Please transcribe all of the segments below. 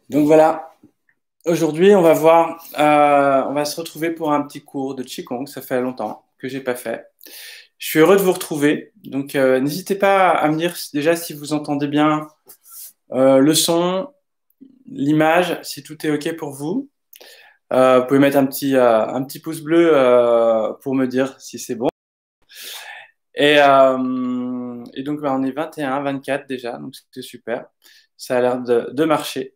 Donc voilà, aujourd'hui on va se retrouver pour un petit cours de Qigong. Ça fait longtemps que j'ai pas fait. Je suis heureux de vous retrouver. Donc n'hésitez pas à me dire déjà si vous entendez bien le son, l'image, si tout est OK pour vous. Vous pouvez mettre un petit pouce bleu pour me dire si c'est bon. Et donc on est 21, 24 déjà, donc c'est super. Ça a l'air de marcher.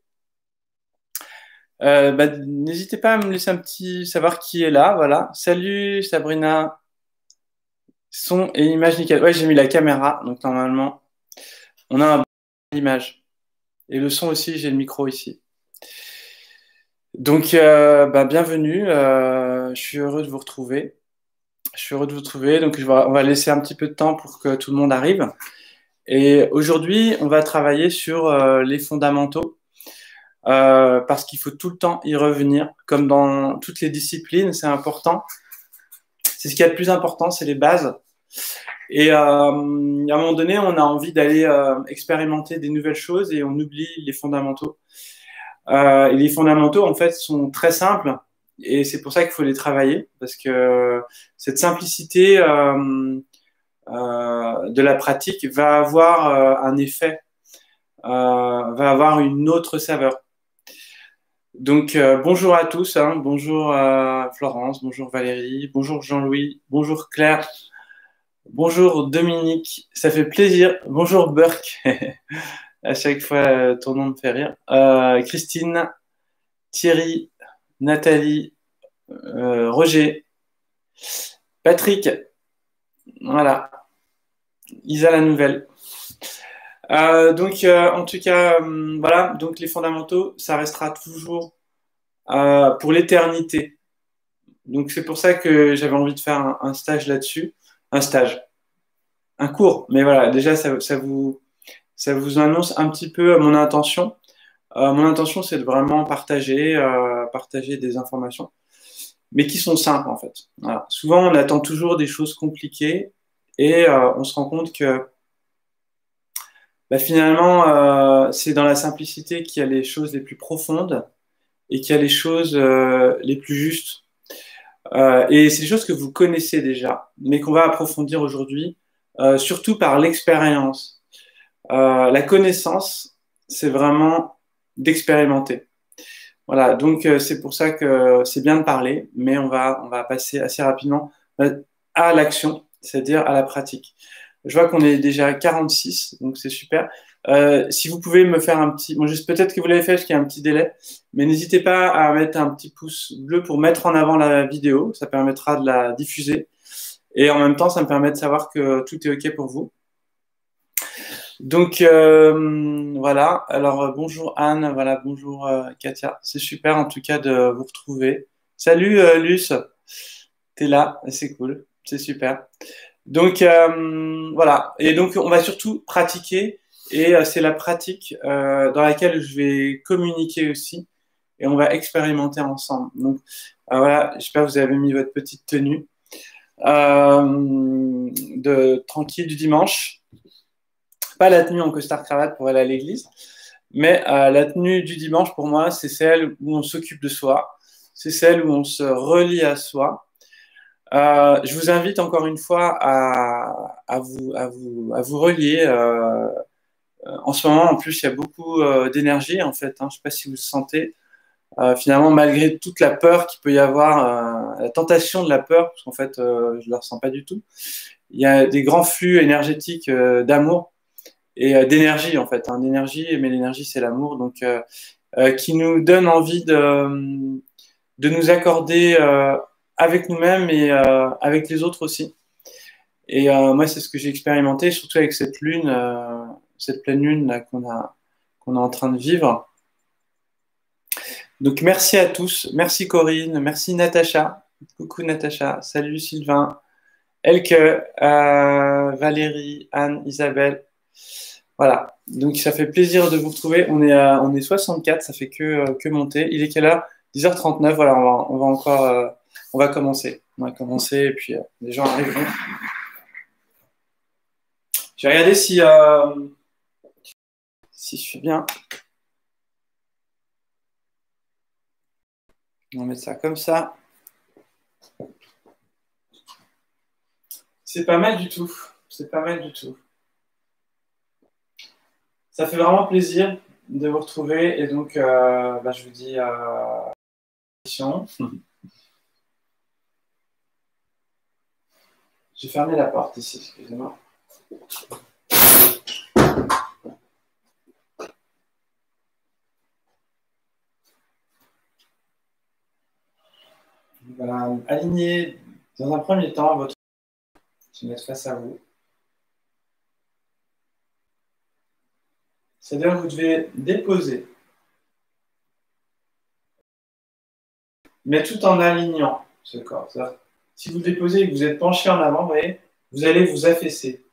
N'hésitez pas à me laisser un petit savoir qui est là. Voilà. Salut Sabrina. Son et image nickel. Ouais, j'ai mis la caméra, donc normalement, on a un bon image. Et le son aussi, j'ai le micro ici. Donc, bienvenue. Je suis heureux de vous retrouver. Je suis heureux de vous retrouver. Donc, on va laisser un petit peu de temps pour que tout le monde arrive. Et aujourd'hui, on va travailler sur les fondamentaux. Parce qu'il faut tout le temps y revenir, comme dans toutes les disciplines, c'est important. C'est ce qu'il y a de plus important, c'est les bases. Et à un moment donné, on a envie d'aller expérimenter des nouvelles choses et on oublie les fondamentaux. Et les fondamentaux, en fait, sont très simples et c'est pour ça qu'il faut les travailler parce que cette simplicité de la pratique va avoir un effet, va avoir une autre saveur. Donc, bonjour à tous, hein. Bonjour Florence, bonjour Valérie, bonjour Jean-Louis, bonjour Claire, bonjour Dominique, ça fait plaisir, bonjour Burke, à chaque fois ton nom me fait rire, Christine, Thierry, Nathalie, Roger, Patrick, voilà, Isa la nouvelle. En tout cas, voilà, donc les fondamentaux, ça restera toujours pour l'éternité. Donc c'est pour ça que j'avais envie de faire un stage là-dessus, un stage, un cours. Mais voilà, déjà ça vous annonce un petit peu mon intention. Mon intention, c'est de vraiment partager des informations, mais qui sont simples en fait. Voilà. Souvent, on attend toujours des choses compliquées et on se rend compte que finalement, c'est dans la simplicité qu'il y a les choses les plus profondes et qu'il y a les choses les plus justes. Et c'est des choses que vous connaissez déjà, mais qu'on va approfondir aujourd'hui, surtout par l'expérience. La connaissance, c'est vraiment d'expérimenter. Voilà, donc c'est pour ça que c'est bien de parler, mais on va passer assez rapidement à l'action, c'est-à-dire à la pratique. Je vois qu'on est déjà à 46, donc c'est super. Si vous pouvez me faire un petit... Bon, peut-être que vous l'avez fait parce qu'il y a un petit délai, mais n'hésitez pas à mettre un petit pouce bleu pour mettre en avant la vidéo, ça permettra de la diffuser. Et en même temps, ça me permet de savoir que tout est OK pour vous. Donc voilà, alors bonjour Anne, voilà, bonjour Katia, c'est super en tout cas de vous retrouver. Salut Luce, t'es là, c'est cool, c'est super. Donc voilà, et donc on va surtout pratiquer et c'est la pratique dans laquelle je vais communiquer aussi et on va expérimenter ensemble. Donc voilà, j'espère que vous avez mis votre petite tenue de tranquille du dimanche. Pas la tenue en costard-cravate pour aller à l'église, mais la tenue du dimanche, pour moi, c'est celle où on s'occupe de soi, c'est celle où on se relie à soi. Je vous invite encore une fois à vous relier. En ce moment, en plus, il y a beaucoup d'énergie, en fait. Hein, je ne sais pas si vous le sentez. Finalement, malgré toute la peur qu'il peut y avoir, la tentation de la peur, parce qu'en fait, je ne la ressens pas du tout, il y a des grands flux énergétiques d'amour et d'énergie en fait, hein, d'énergie, mais l'énergie c'est l'amour, donc qui nous donne envie de nous accorder avec nous-mêmes et avec les autres aussi. Et moi c'est ce que j'ai expérimenté, surtout avec cette lune, cette pleine lune là qu'on est en train de vivre. Donc merci à tous, merci Corinne, merci Natacha, coucou Natacha, salut Sylvain, Elke, Valérie, Anne, Isabelle. Voilà, donc ça fait plaisir de vous retrouver. On est 64, ça fait que monter. Il est quelle heure? 10h39, voilà, on va encore, on va commencer. On va commencer et puis les gens arriveront. Je vais regarder si je suis bien. On va mettre ça comme ça. C'est pas mal du tout. C'est pas mal du tout. Ça fait vraiment plaisir de vous retrouver. Et donc, je vous dis j'ai fermé la porte ici, excusez-moi. Voilà, alignez dans un premier temps votre. Je vais mettre face à vous. C'est-à-dire que vous devez déposer, mais tout en alignant ce corps. Si vous déposez et que vous êtes penché en avant, vous voyez, vous allez vous affaisser.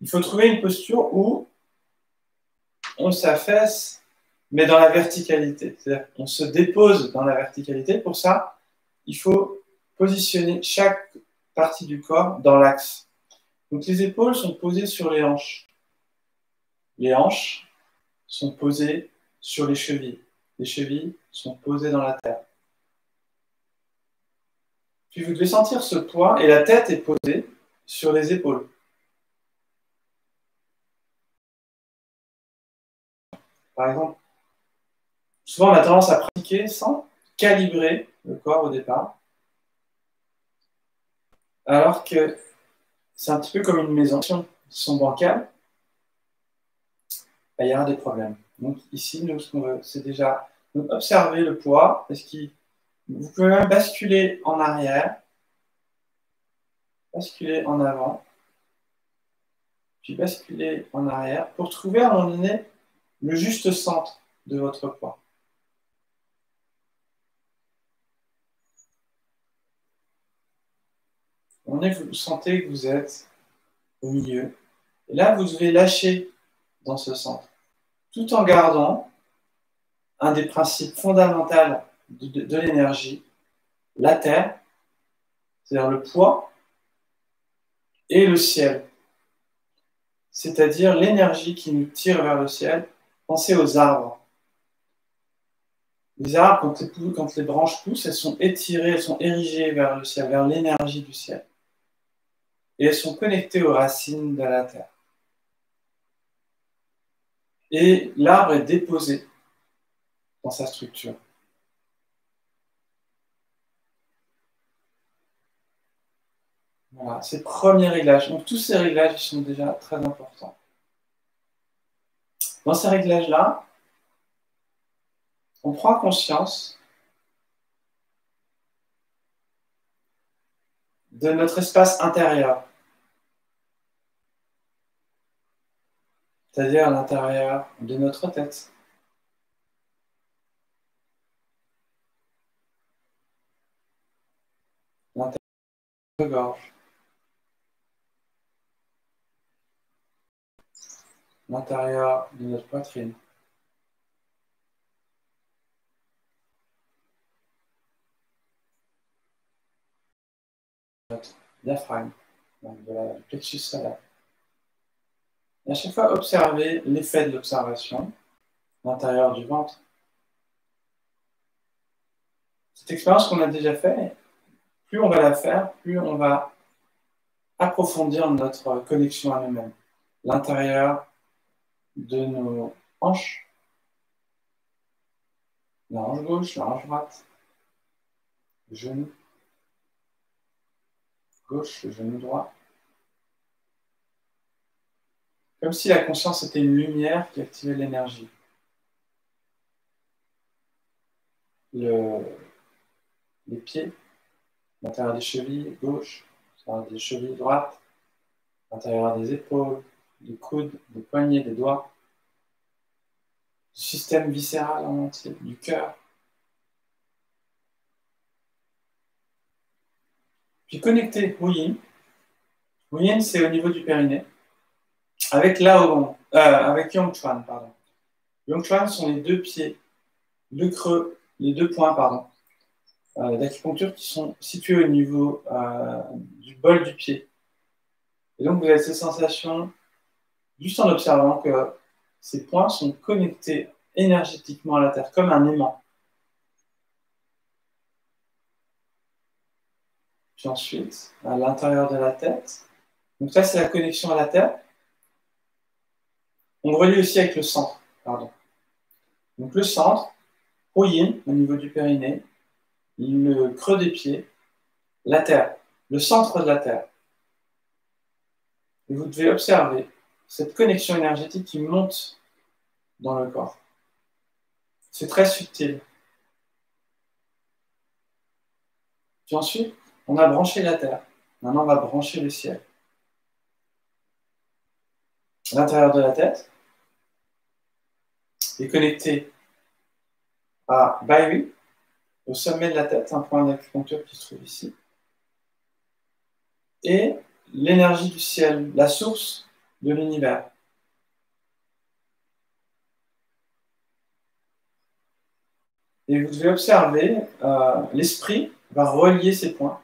Il faut trouver une posture où on s'affaisse, mais dans la verticalité. C'est-à-dire qu'on se dépose dans la verticalité. Pour ça, il faut positionner chaque partie du corps dans l'axe. Donc les épaules sont posées sur les hanches. Les hanches sont posées sur les chevilles. Les chevilles sont posées dans la terre. Puis vous devez sentir ce poids et la tête est posée sur les épaules. Par exemple, souvent on a tendance à pratiquer sans calibrer le corps au départ, alors que c'est un petit peu comme une maison. Si elles sont bancales, il y aura des problèmes. Donc ici, nous, ce qu'on veut, c'est déjà observer le poids. Vous pouvez même basculer en arrière, basculer en avant, puis basculer en arrière pour trouver à un moment donné le juste centre de votre poids. Vous sentez que vous êtes au milieu. Et là, vous devez lâcher dans ce centre, tout en gardant un des principes fondamentaux de l'énergie, la terre, c'est-à-dire le poids, et le ciel, c'est-à-dire l'énergie qui nous tire vers le ciel. Pensez aux arbres. Les arbres, quand les branches poussent, elles sont étirées, elles sont érigées vers le ciel, vers l'énergie du ciel. Et elles sont connectées aux racines de la terre. Et l'arbre est déposé dans sa structure. Voilà, ces premiers réglages. Donc tous ces réglages sont déjà très importants. Dans ces réglages-là, on prend conscience de notre espace intérieur, c'est-à-dire à l'intérieur de notre tête. L'intérieur de notre gorge. L'intérieur de notre poitrine. Notre diaphragme, donc de la plexus solaire. Et à chaque fois, observez l'effet de l'observation, l'intérieur du ventre. Cette expérience qu'on a déjà faite, plus on va la faire, plus on va approfondir notre connexion à nous-mêmes. L'intérieur de nos hanches, la hanche gauche, la hanche droite, le genou gauche, le genou droit. Comme si la conscience était une lumière qui activait l'énergie. Les pieds, l'intérieur des chevilles gauche, l'intérieur des chevilles droite, l'intérieur des épaules, des coudes, des poignets, des doigts, du système viscéral en entier, du cœur. Puis connecter Wu Yin. Wu Yin, c'est au niveau du périnée, avec avec Yongchuan, pardon. Yongchuan sont les deux pieds, deux creux, les deux points, pardon, d'acupuncture qui sont situés au niveau du bol du pied. Et donc vous avez cette sensation, juste en observant que ces points sont connectés énergétiquement à la terre, comme un aimant. puis ensuite à l'intérieur de la tête. Donc ça, c'est la connexion à la Terre. On relie aussi avec le centre, pardon. Donc le centre, Yin, au niveau du périnée, le creux des pieds, la Terre, le centre de la Terre. Et vous devez observer cette connexion énergétique qui monte dans le corps. C'est très subtil. Puis ensuite, on a branché la Terre. Maintenant, on va brancher le ciel. L'intérieur de la tête est connecté à Baihui, au sommet de la tête, un point d'acupuncture qui se trouve ici. Et l'énergie du ciel, la source de l'univers. Et vous devez observer, l'esprit va relier ces points.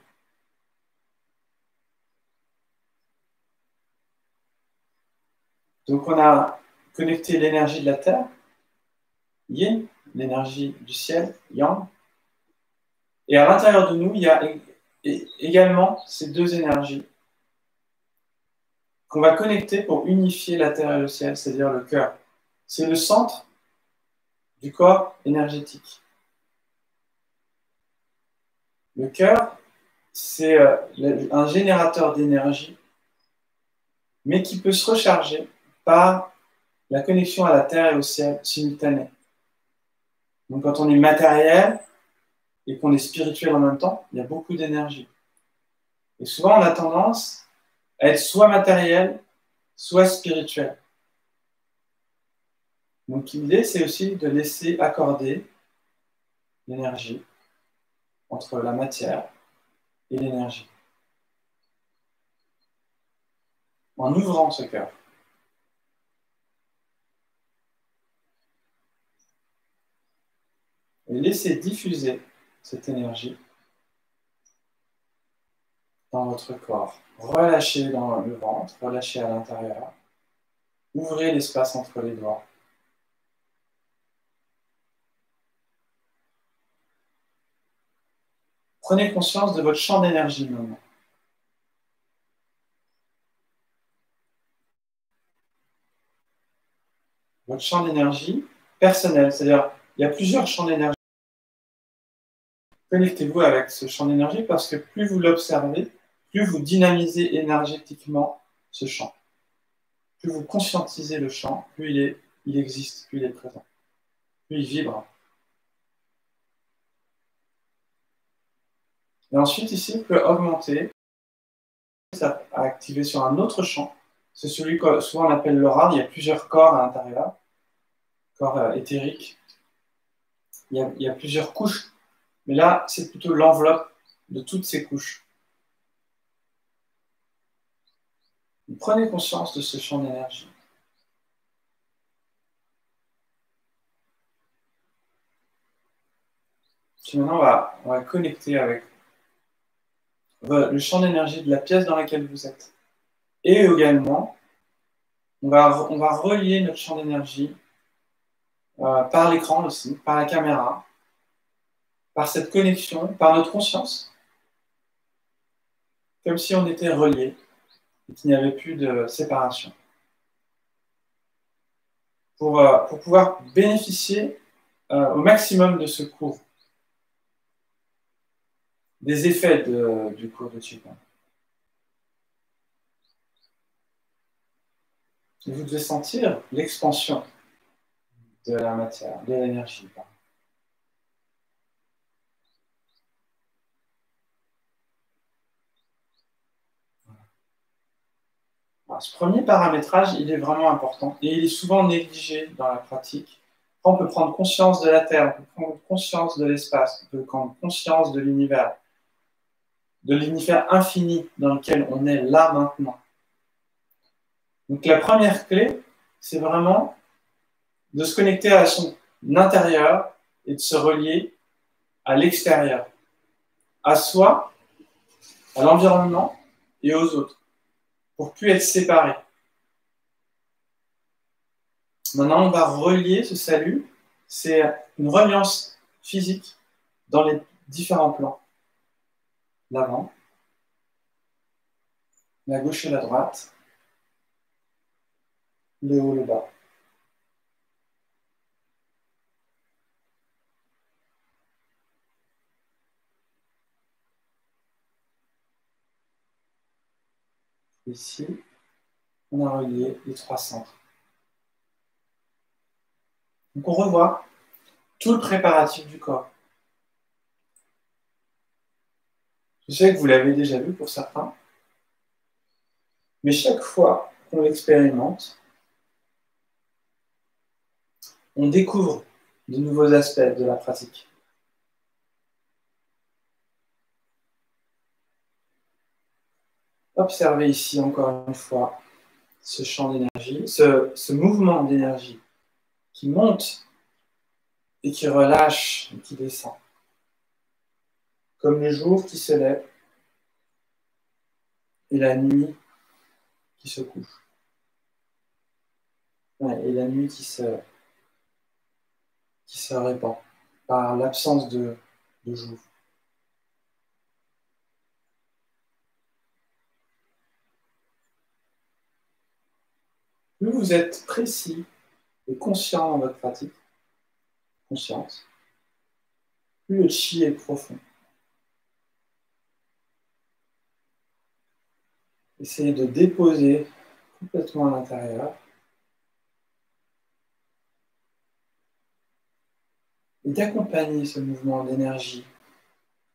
Donc on a connecté l'énergie de la terre, yin, l'énergie du ciel, yang. Et à l'intérieur de nous, il y a également ces deux énergies qu'on va connecter pour unifier la terre et le ciel, c'est-à-dire le cœur. C'est le centre du corps énergétique. Le cœur, c'est un générateur d'énergie, mais qui peut se recharger par la connexion à la terre et au ciel simultanée. Donc quand on est matériel et qu'on est spirituel en même temps, il y a beaucoup d'énergie. Et souvent, on a tendance à être soit matériel, soit spirituel. Donc l'idée, c'est aussi de laisser accorder l'énergie entre la matière et l'énergie. En ouvrant ce cœur. Et laissez diffuser cette énergie dans votre corps. Relâchez dans le ventre, relâchez à l'intérieur. Ouvrez l'espace entre les doigts. Prenez conscience de votre champ d'énergie maintenant. Votre champ d'énergie personnel, c'est-à-dire il y a plusieurs champs d'énergie. Connectez-vous avec ce champ d'énergie parce que plus vous l'observez, plus vous dynamisez énergétiquement ce champ. Plus vous conscientisez le champ, plus il existe, plus il est présent, plus il vibre. Et ensuite, ici, vous pouvez augmenter, ça à activer sur un autre champ. C'est celui que souvent on appelle l'aura. Il y a plusieurs corps à l'intérieur, corps éthérique. Il y a plusieurs couches. Mais là, c'est plutôt l'enveloppe de toutes ces couches. Vous prenez conscience de ce champ d'énergie. Puis maintenant, on va connecter avec le champ d'énergie de la pièce dans laquelle vous êtes. Et également, on va relier notre champ d'énergie par l'écran aussi, par la caméra, par cette connexion, par notre conscience, comme si on était reliés et qu'il n'y avait plus de séparation. Pour pouvoir bénéficier au maximum de ce cours, des effets du cours de Qigong. Et vous devez sentir l'expansion de la matière, de l'énergie. Alors, ce premier paramétrage, il est vraiment important et il est souvent négligé dans la pratique. On peut prendre conscience de la Terre, on peut prendre conscience de l'espace, on peut prendre conscience de l'univers infini dans lequel on est là maintenant. Donc la première clé, c'est vraiment de se connecter à son intérieur et de se relier à l'extérieur, à soi, à l'environnement et aux autres, pour plus être séparés. Maintenant, on va relier ce salut, c'est une reliance physique dans les différents plans. L'avant, la gauche et la droite, le haut, le bas. Ici, on a relié les trois centres. Donc on revoit tout le préparatif du corps. Je sais que vous l'avez déjà vu pour certains, mais chaque fois qu'on l'expérimente, on découvre de nouveaux aspects de la pratique. Observez ici encore une fois ce champ d'énergie, ce mouvement d'énergie qui monte et qui relâche et qui descend. Comme le jour qui se lève et la nuit qui se couche. Ouais, et la nuit qui se répand par l'absence de jour. Plus vous êtes précis et conscient dans votre pratique, conscience, plus le chi est profond. Essayez de déposer complètement à l'intérieur et d'accompagner ce mouvement d'énergie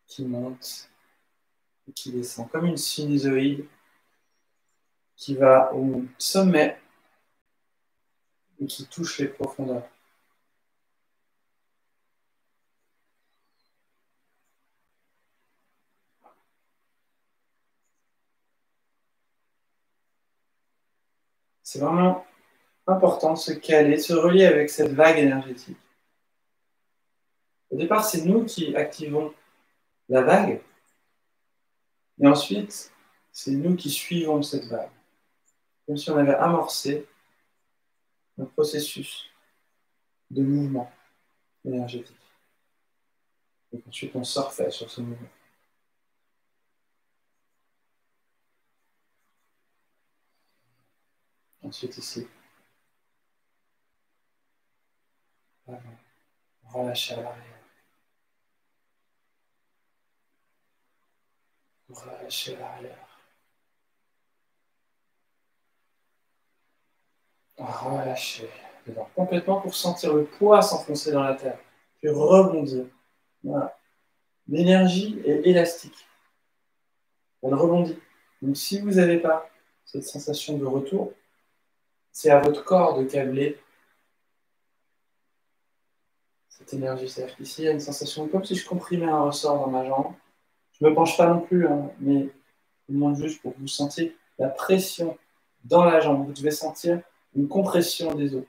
qui monte et qui descend, comme une sinusoïde qui va au sommet et qui touche les profondeurs. C'est vraiment important de se caler, de se relier avec cette vague énergétique. Au départ, c'est nous qui activons la vague, et ensuite, c'est nous qui suivons cette vague. Comme si on avait amorcé un processus de mouvement énergétique. Et ensuite, on surfait sur ce mouvement. Ensuite, ici. Relâchez à l'arrière. Relâchez à l'arrière. Relâchez. Dedans. Complètement pour sentir le poids s'enfoncer dans la terre. Puis rebondir. Voilà. L'énergie est élastique. Elle rebondit. Donc si vous n'avez pas cette sensation de retour, c'est à votre corps de câbler cette énergie. C'est-à-dire qu'ici, il y a une sensation comme si je comprimais un ressort dans ma jambe. Je ne me penche pas non plus, hein, mais je vous montre juste pour que vous sentiez la pression dans la jambe. Vous devez sentir une compression des os.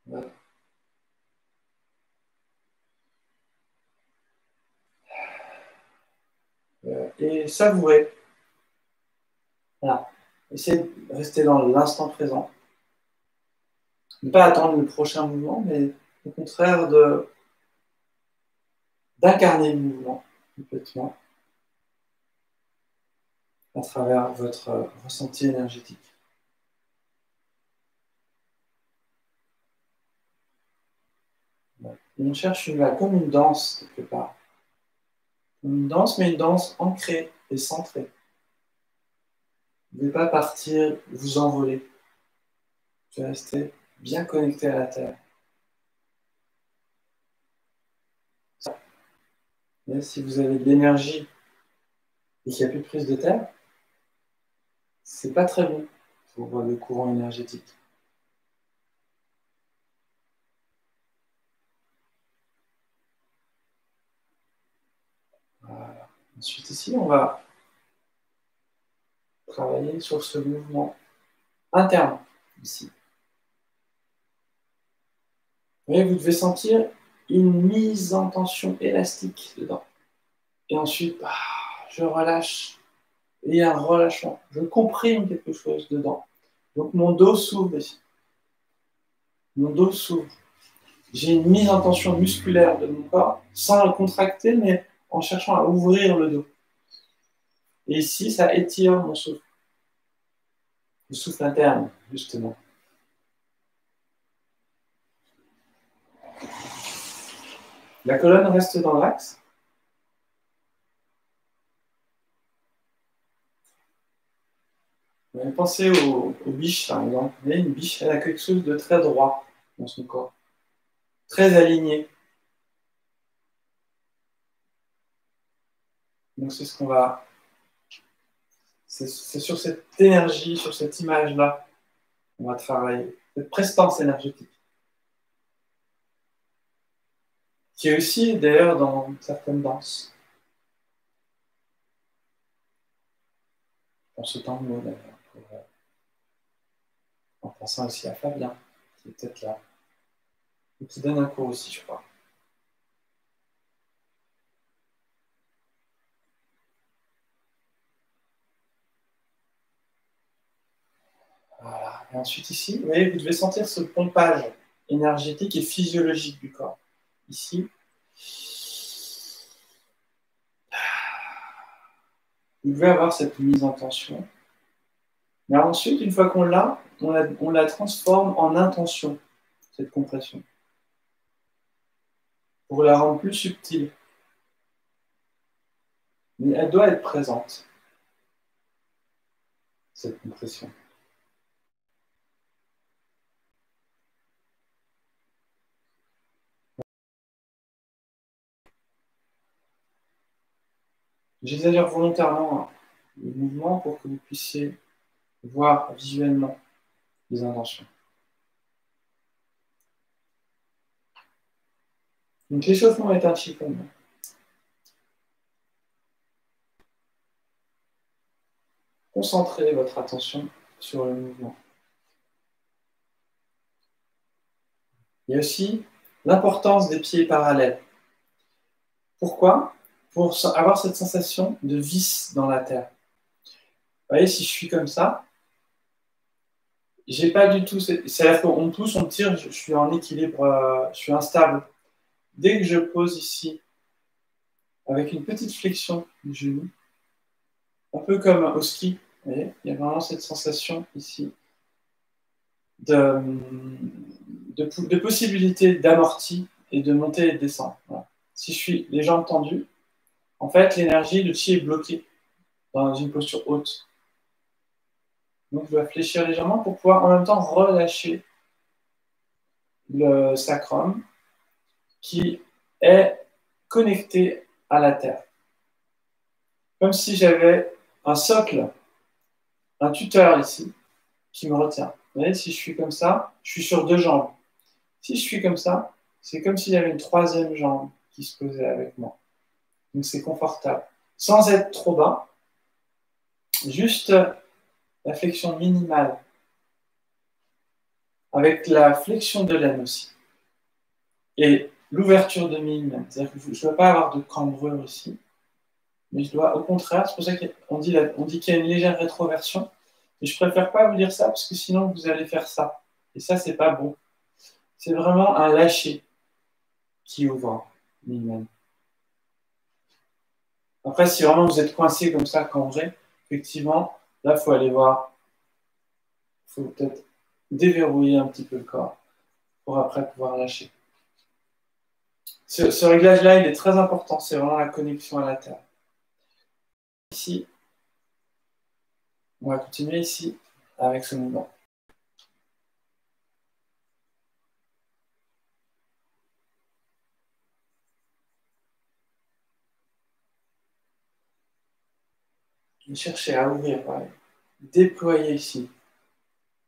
Voilà. Et savourer. Voilà. Essayez de rester dans l'instant présent. Ne pas attendre le prochain mouvement, mais au contraire d'incarner le mouvement complètement à travers votre ressenti énergétique. Et on cherche comme une danse quelque part. Une danse, mais une danse ancrée et centrée. Vous ne devez pas partir, vous envoler. Vous devez rester bien connecté à la Terre. Mais si vous avez de l'énergie et qu'il n'y a plus de prise de terre, c'est pas très bon pour le courant énergétique. Voilà. Ensuite ici, on va travailler sur ce mouvement interne ici. Et vous devez sentir une mise en tension élastique dedans. Et ensuite, je relâche et il y a un relâchement. Je comprime quelque chose dedans. Donc mon dos s'ouvre ici. Mon dos s'ouvre. J'ai une mise en tension musculaire de mon corps, sans le contracter, mais en cherchant à ouvrir le dos. Et ici, ça étire mon souffle. Le souffle interne, justement. La colonne reste dans l'axe. Pensez aux biches, par exemple. Vous voyez, une biche, elle a quelque chose de très droit dans son corps, très aligné. Donc c'est ce qu'on va... C'est sur cette énergie, sur cette image-là, on va travailler. Cette prestance énergétique. Qui est aussi, d'ailleurs, dans certaines danses. On se tend le mot, d'ailleurs, en pensant aussi à Fabien, qui est peut-être là, et qui donne un cours aussi, je crois. Voilà. Et ensuite ici, vous voyez, vous devez sentir ce pompage énergétique et physiologique du corps. Ici, vous devez avoir cette mise en tension. Mais ensuite, une fois qu'on l'a, on la transforme en intention, cette compression, pour la rendre plus subtile. Mais elle doit être présente, cette compression. J'exagère volontairement le mouvement pour que vous puissiez voir visuellement les intentions. Donc l'échauffement est un chiffon. Concentrez votre attention sur le mouvement. Il y a aussi l'importance des pieds parallèles. Pourquoi? Pour avoir cette sensation de vis dans la terre. Vous voyez, si je suis comme ça, j'ai pas du tout... C'est-à-dire qu'on pousse, on tire, je suis en équilibre, je suis instable. Dès que je pose ici, avec une petite flexion du genou, un peu comme au ski, vous voyez, il y a vraiment cette sensation ici de possibilité d'amorti et de monter et de descendre. Voilà. Si je suis les jambes tendues, en fait, l'énergie, le chi est bloqué dans une posture haute. Donc, je dois fléchir légèrement pour pouvoir en même temps relâcher le sacrum qui est connecté à la terre. Comme si j'avais un socle, un tuteur ici, qui me retient. Vous voyez, si je suis comme ça, je suis sur deux jambes. Si je suis comme ça, c'est comme s'il y avait une troisième jambe qui se posait avec moi. Donc c'est confortable. Sans être trop bas, juste la flexion minimale. Avec la flexion de l'aine aussi. Et l'ouverture de mi-même. C'est-à-dire que je ne dois pas avoir de cambrure ici. Mais je dois, au contraire, c'est pour ça qu'on dit qu'il y a une légère rétroversion. Mais je ne préfère pas vous dire ça parce que sinon vous allez faire ça. Et ça, c'est pas bon. C'est vraiment un lâcher qui ouvre mi-même. Après, si vraiment vous êtes coincé comme ça, cambré, effectivement, là, il faut aller voir. Il faut peut-être déverrouiller un petit peu le corps pour après pouvoir lâcher. Ce réglage-là, il est très important. C'est vraiment la connexion à la terre. Ici, on va continuer ici avec ce mouvement. Et cherchez à ouvrir, pareil. Déployer ici.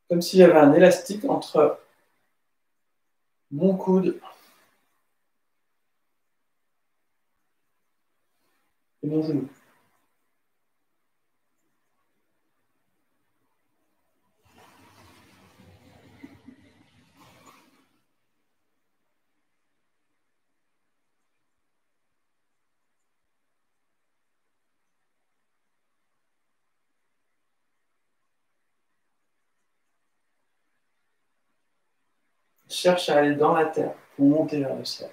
Comme s'il y avait un élastique entre mon coude et mon genou. cherche à aller dans la terre pour monter vers le ciel.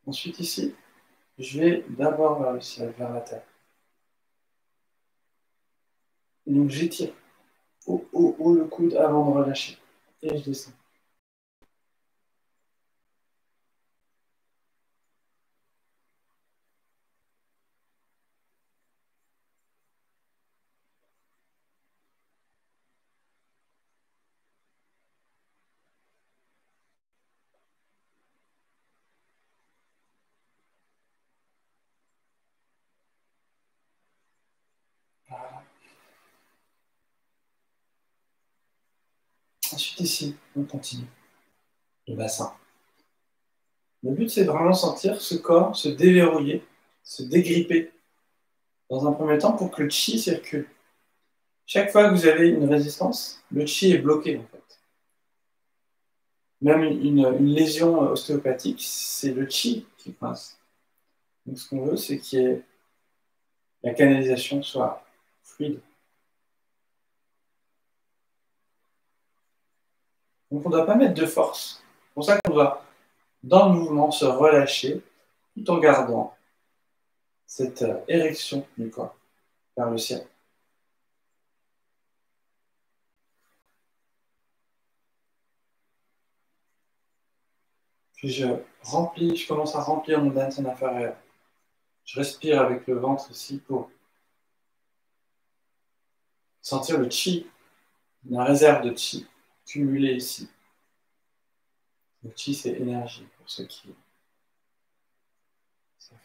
Ensuite, ici, je vais d'abord vers le ciel, vers la terre. Et donc, j'étire haut le coude avant de relâcher. Et je descends. Voilà. Ensuite, ici, on continue. Le bassin. Le but, c'est de vraiment sentir ce corps se déverrouiller, se dégripper dans un premier temps pour que le chi circule. Chaque fois que vous avez une résistance, le chi est bloqué en fait. Même une lésion ostéopathique, c'est le chi qui coince. Donc ce qu'on veut, c'est que la canalisation soit fluide. Donc on ne doit pas mettre de force. C'est pour ça qu'on doit, dans le mouvement, se relâcher tout en gardant cette érection du corps vers le ciel. Puis je commence à remplir mon dantian inférieur. Je respire avec le ventre ici pour sentir le chi, la réserve de chi cumulée ici. Le chi, c'est énergie pour ceux qui savent.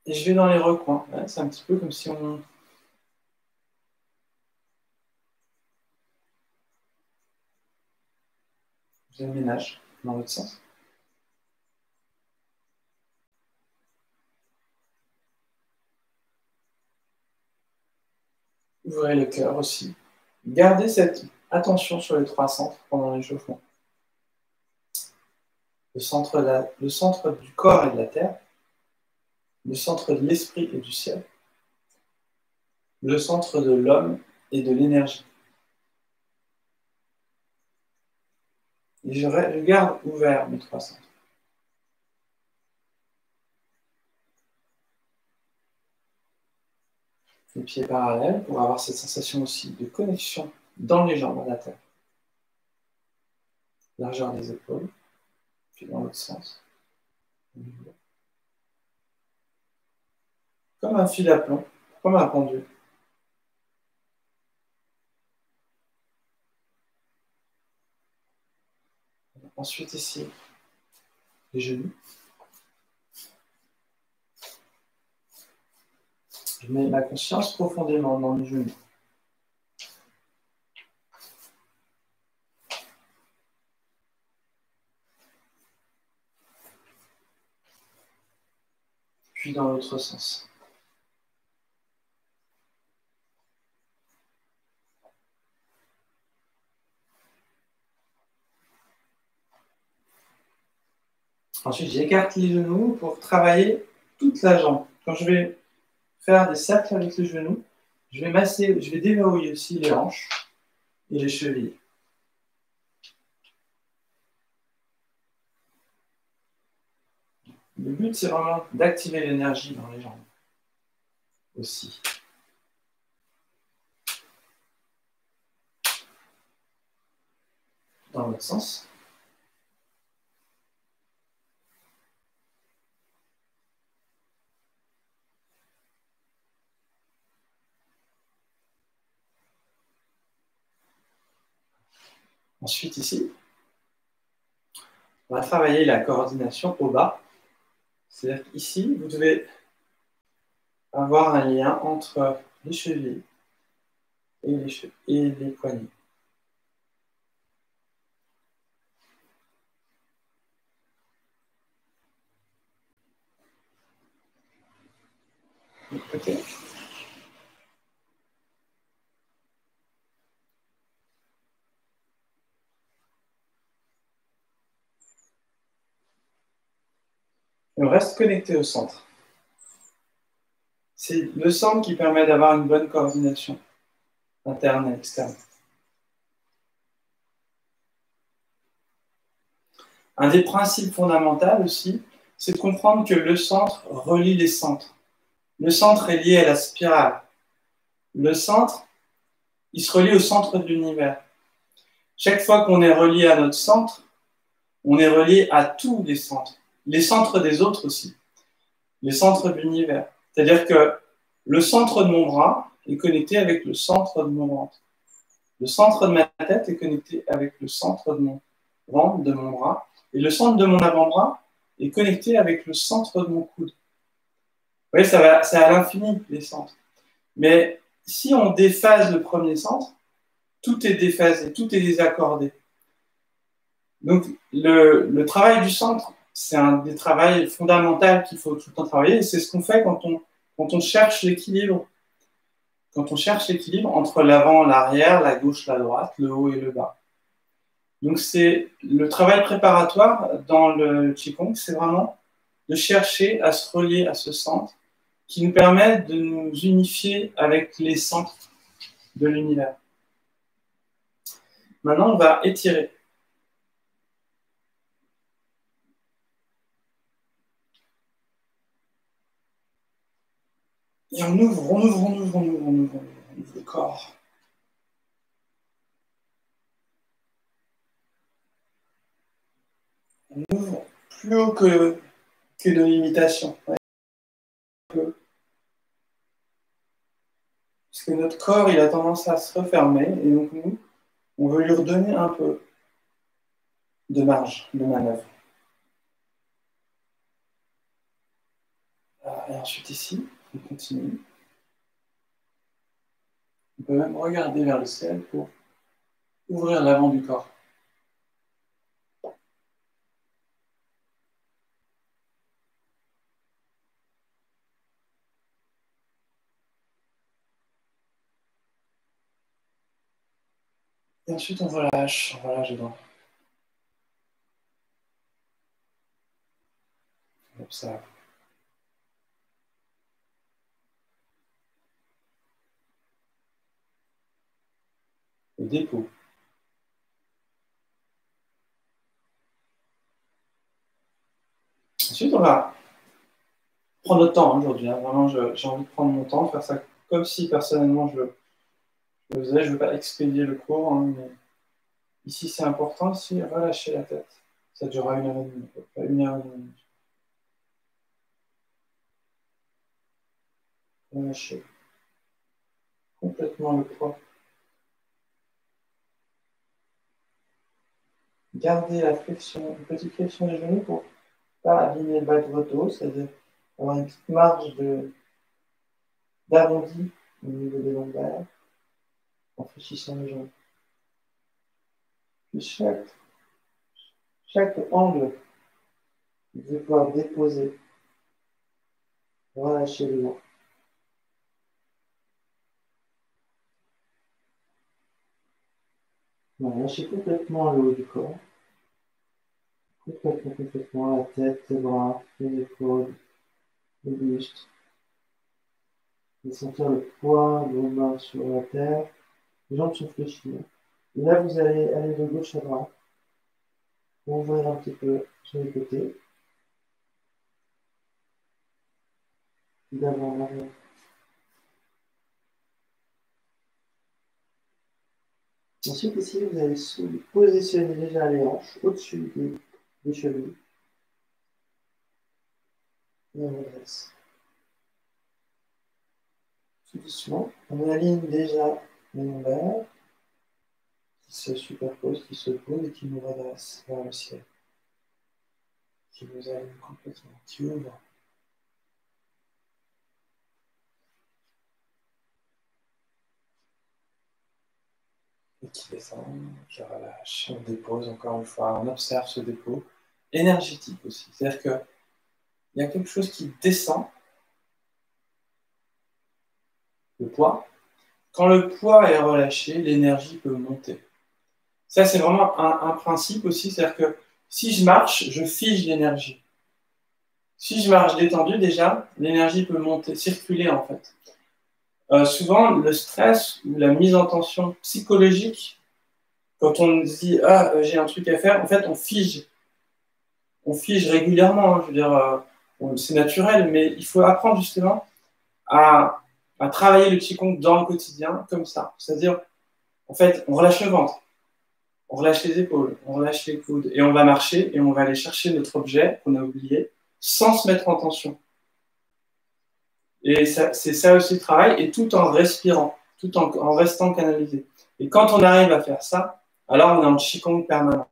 Et je vais dans les recoins. Ouais, c'est un petit peu comme si on faisait le ménage dans l'autre sens. Ouvrez le cœur aussi. Gardez cette attention sur les trois centres pendant l'échauffement. Le centre du corps et de la terre, le centre de l'esprit et du ciel, le centre de l'homme et de l'énergie. Et je garde ouvert mes trois centres. Les pieds parallèles pour avoir cette sensation aussi de connexion dans les jambes à la terre. Largeur des épaules, puis dans l'autre sens. Comme un fil à plomb, comme un pendule. Ensuite ici, les genoux. Je mets ma conscience profondément dans mes genoux. Puis dans l'autre sens. Ensuite, j'écarte les genoux pour travailler toute la jambe. Quand je vais faire des cercles avec les genoux, je vais déverrouiller aussi les hanches et les chevilles. Le but, c'est vraiment d'activer l'énergie dans les jambes aussi. Dans l'autre sens. Ensuite, ici, on va travailler la coordination au bas. C'est-à-dire qu'ici, vous devez avoir un lien entre les chevilles et les poignets. Ok. On reste connecté au centre. C'est le centre qui permet d'avoir une bonne coordination interne et externe. Un des principes fondamentaux aussi, c'est de comprendre que le centre relie les centres. Le centre est lié à la spirale. Le centre, il se relie au centre de l'univers. Chaque fois qu'on est relié à notre centre, on est relié à tous les centres des autres aussi, les centres de l'univers. C'est-à-dire que le centre de mon bras est connecté avec le centre de mon ventre. Le centre de ma tête est connecté avec le centre de mon ventre, de mon bras. Et le centre de mon avant-bras est connecté avec le centre de mon coude. Vous voyez, c'est à l'infini, les centres. Mais si on déphase le premier centre, tout est déphasé, tout est désaccordé. Donc, le travail du centre, c'est un des travaux fondamentaux qu'il faut tout le temps travailler. Et c'est ce qu'on fait quand on cherche l'équilibre. Quand on cherche l'équilibre entre l'avant, l'arrière, la gauche, la droite, le haut et le bas. Donc, c'est le travail préparatoire dans le Qigong, c'est vraiment de chercher à se relier à ce centre qui nous permet de nous unifier avec les centres de l'univers. Maintenant, on va étirer. Et on ouvre le corps. On ouvre plus haut que de l'imitation. Ouais. Parce que notre corps, il a tendance à se refermer, et donc nous, on veut lui redonner un peu de marge, de manœuvre. Et ensuite ici, on continue. On peut même regarder vers le ciel pour ouvrir l'avant du corps. Et ensuite, on relâche dedans. On observe. Le dépôt. Ensuite, on va prendre notre temps aujourd'hui. Vraiment, j'ai envie de prendre mon temps, faire ça comme si personnellement je le faisais. Je ne veux pas expédier le cours, mais ici c'est important, ici relâcher la tête. Ça durera 1h30, à peu près 1h30. Relâcher complètement le poids. Gardez la flexion, une petite flexion des genoux pour ne pas abîmer le bas de votre dos, c'est-à-dire avoir une petite marge d'arrondi au niveau des lombaires en fléchissant les jambes. Puis chaque angle, vous allez pouvoir déposer, relâcher le loin. Lâchez complètement le haut du corps. Complètement la tête, les bras, les épaules, le buste. Et sentir le poids de vos mains sur la terre. Les jambes sont fléchies. Et là, vous allez aller de gauche à droite. Ouvrir un petit peu sur les côtés. D'avant en arrière. Ensuite, ici, vous allez positionner déjà les hanches au-dessus des chevilles. Et on redresse. Tout doucement, on aligne déjà les lombaires qui se superposent, qui se posent et qui nous redressent vers le ciel. Qui vous aligne complètement, qui ouvre. Et qui descend, qui relâche, on dépose encore une fois, on observe ce dépôt énergétique aussi. C'est-à-dire qu'il y a quelque chose qui descend, le poids. Quand le poids est relâché, l'énergie peut monter. Ça, c'est vraiment un principe aussi, c'est-à-dire que si je marche, je fige l'énergie. Si je marche détendu, déjà, l'énergie peut monter, circuler en fait. Souvent, le stress ou la mise en tension psychologique, quand on dit «Ah, j'ai un truc à faire», en fait, on fige. On fige régulièrement, hein, je veux dire, bon, c'est naturel, mais il faut apprendre justement à, à travailler le Qigong dans le quotidien comme ça. C'est-à-dire, en fait, on relâche le ventre, on relâche les épaules, on relâche les coudes, et on va marcher et on va aller chercher notre objet qu'on a oublié sans se mettre en tension. Et c'est ça aussi le travail, et tout en respirant, tout en restant canalisé. Et quand on arrive à faire ça, alors on est en Qigong permanent.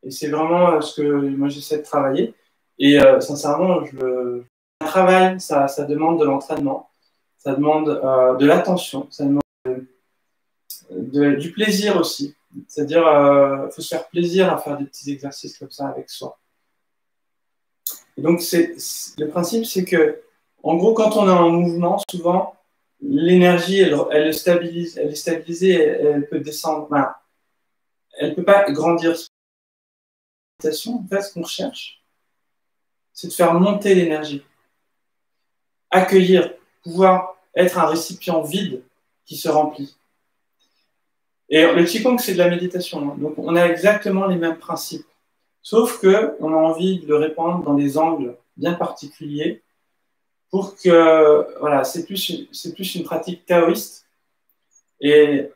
Et c'est vraiment ce que moi j'essaie de travailler. Et sincèrement, le travail, ça demande de l'entraînement, ça demande de l'attention, ça demande du plaisir aussi. C'est-à-dire, il faut se faire plaisir à faire des petits exercices comme ça avec soi. Et donc, le principe, c'est que, en gros, quand on est en mouvement, souvent, l'énergie, elle stabilise, elle est stabilisée, elle peut descendre. Ben, elle ne peut pas grandir. En fait, ce qu'on cherche, c'est de faire monter l'énergie, accueillir, pouvoir être un récipient vide qui se remplit. Et le Qigong, c'est de la méditation. Hein. Donc, on a exactement les mêmes principes. Sauf qu'on a envie de le répandre dans des angles bien particuliers pour que, voilà, c'est plus une pratique taoïste. Et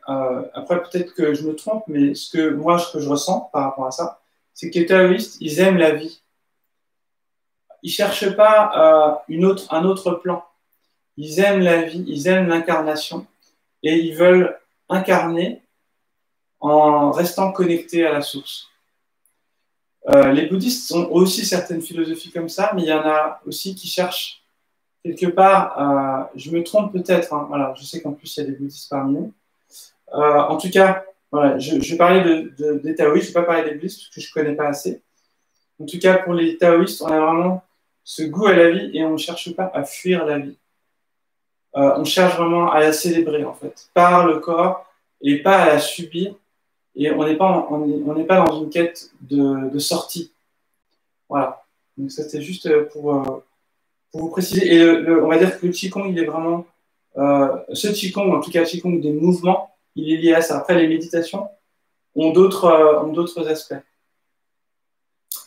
après, peut-être que je me trompe, mais ce que je ressens par rapport à ça, c'est que les taoïstes, ils aiment la vie. Ils ne cherchent pas un autre plan. Ils aiment la vie, ils aiment l'incarnation et ils veulent incarner en restant connectés à la source. Les bouddhistes ont aussi certaines philosophies comme ça, mais il y en a aussi qui cherchent quelque part, je me trompe peut-être, hein, voilà, je sais qu'en plus il y a des bouddhistes parmi nous. En tout cas, voilà, je vais parler des taoïstes, je ne vais pas parler des bouddhistes parce que je ne connais pas assez. En tout cas, pour les taoïstes, on a vraiment ce goût à la vie et on ne cherche pas à fuir la vie. On cherche vraiment à la célébrer, en fait, par le corps et pas à la subir. Et on n'est pas dans une quête de sortie. Voilà. Donc, ça, c'était juste pour vous préciser. Et on va dire que le Qigong, il est vraiment. Ce Qigong, en tout cas, le Qigong des mouvements, il est lié à ça. Après, les méditations ont d'autres aspects,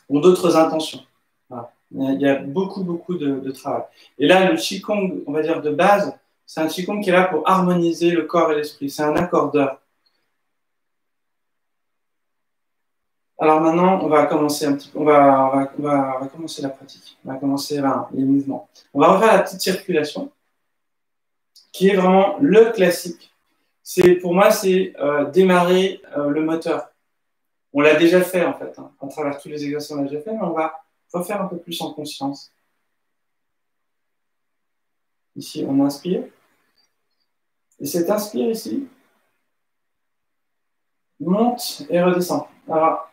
ont d'autres intentions. Voilà. Il y a beaucoup, beaucoup de travail. Et là, le Qigong, on va dire de base, c'est un Qigong qui est là pour harmoniser le corps et l'esprit. C'est un accordeur. Alors maintenant, on va commencer un petit peu, on va commencer la pratique. On va commencer les mouvements. On va refaire la petite circulation, qui est vraiment le classique. Pour moi, c'est démarrer le moteur. On l'a déjà fait en fait, hein, à travers tous les exercices qu'on a déjà fait, mais on va refaire un peu plus en conscience. Ici, on inspire. Et cet inspire ici monte et redescend. Alors,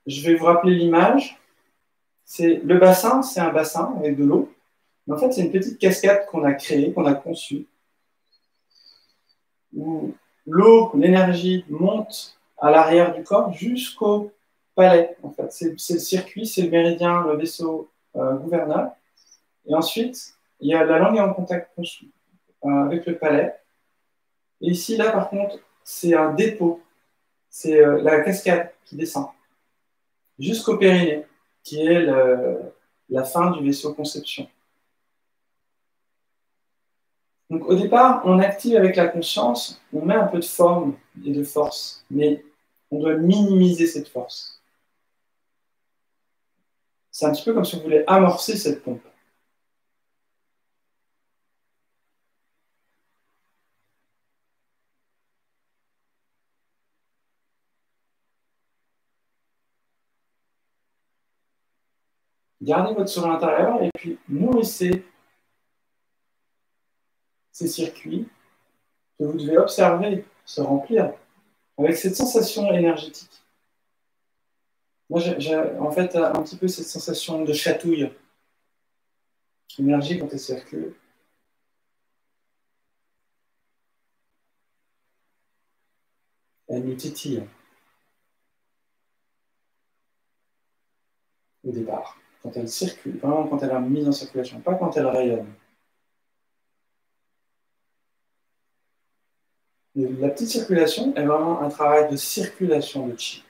je vais vous rappeler l'image. Le bassin, c'est un bassin avec de l'eau. Mais en fait, c'est une petite cascade qu'on a créée, qu'on a conçue, où l'eau, l'énergie monte à l'arrière du corps jusqu'au palais. En fait, c'est le circuit, c'est le méridien, le vaisseau gouverneur. Et ensuite, il y a la langue est en contact avec le palais. Et ici, là, par contre, c'est un dépôt. C'est la cascade qui descend jusqu'au périnée, qui est la fin du vaisseau conception. Donc au départ, on active avec la conscience, on met un peu de forme et de force, mais on doit minimiser cette force. C'est un petit peu comme si on voulait amorcer cette pompe. Gardez votre souris intérieur et puis nourrissez ces circuits que vous devez observer se remplir avec cette sensation énergétique. Moi, j'ai en fait un petit peu cette sensation de chatouille. L'énergie quand elle circule. Elle nous titille au départ. quand elle circule, vraiment quand elle est mise en circulation, pas quand elle rayonne. Et la petite circulation est vraiment un travail de circulation de chi.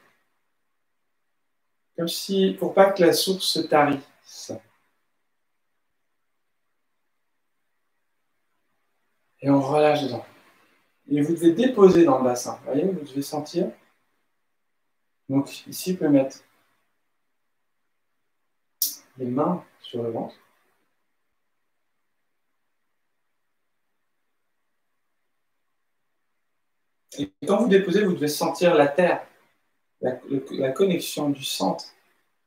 Comme si, pour pas que la source se tarisse. Et on relâche dedans. Et vous devez déposer dans le bassin. Vous voyez, vous devez sentir. Donc ici, vous pouvez mettre les mains sur le ventre. Et quand vous déposez, vous devez sentir la terre, la connexion du centre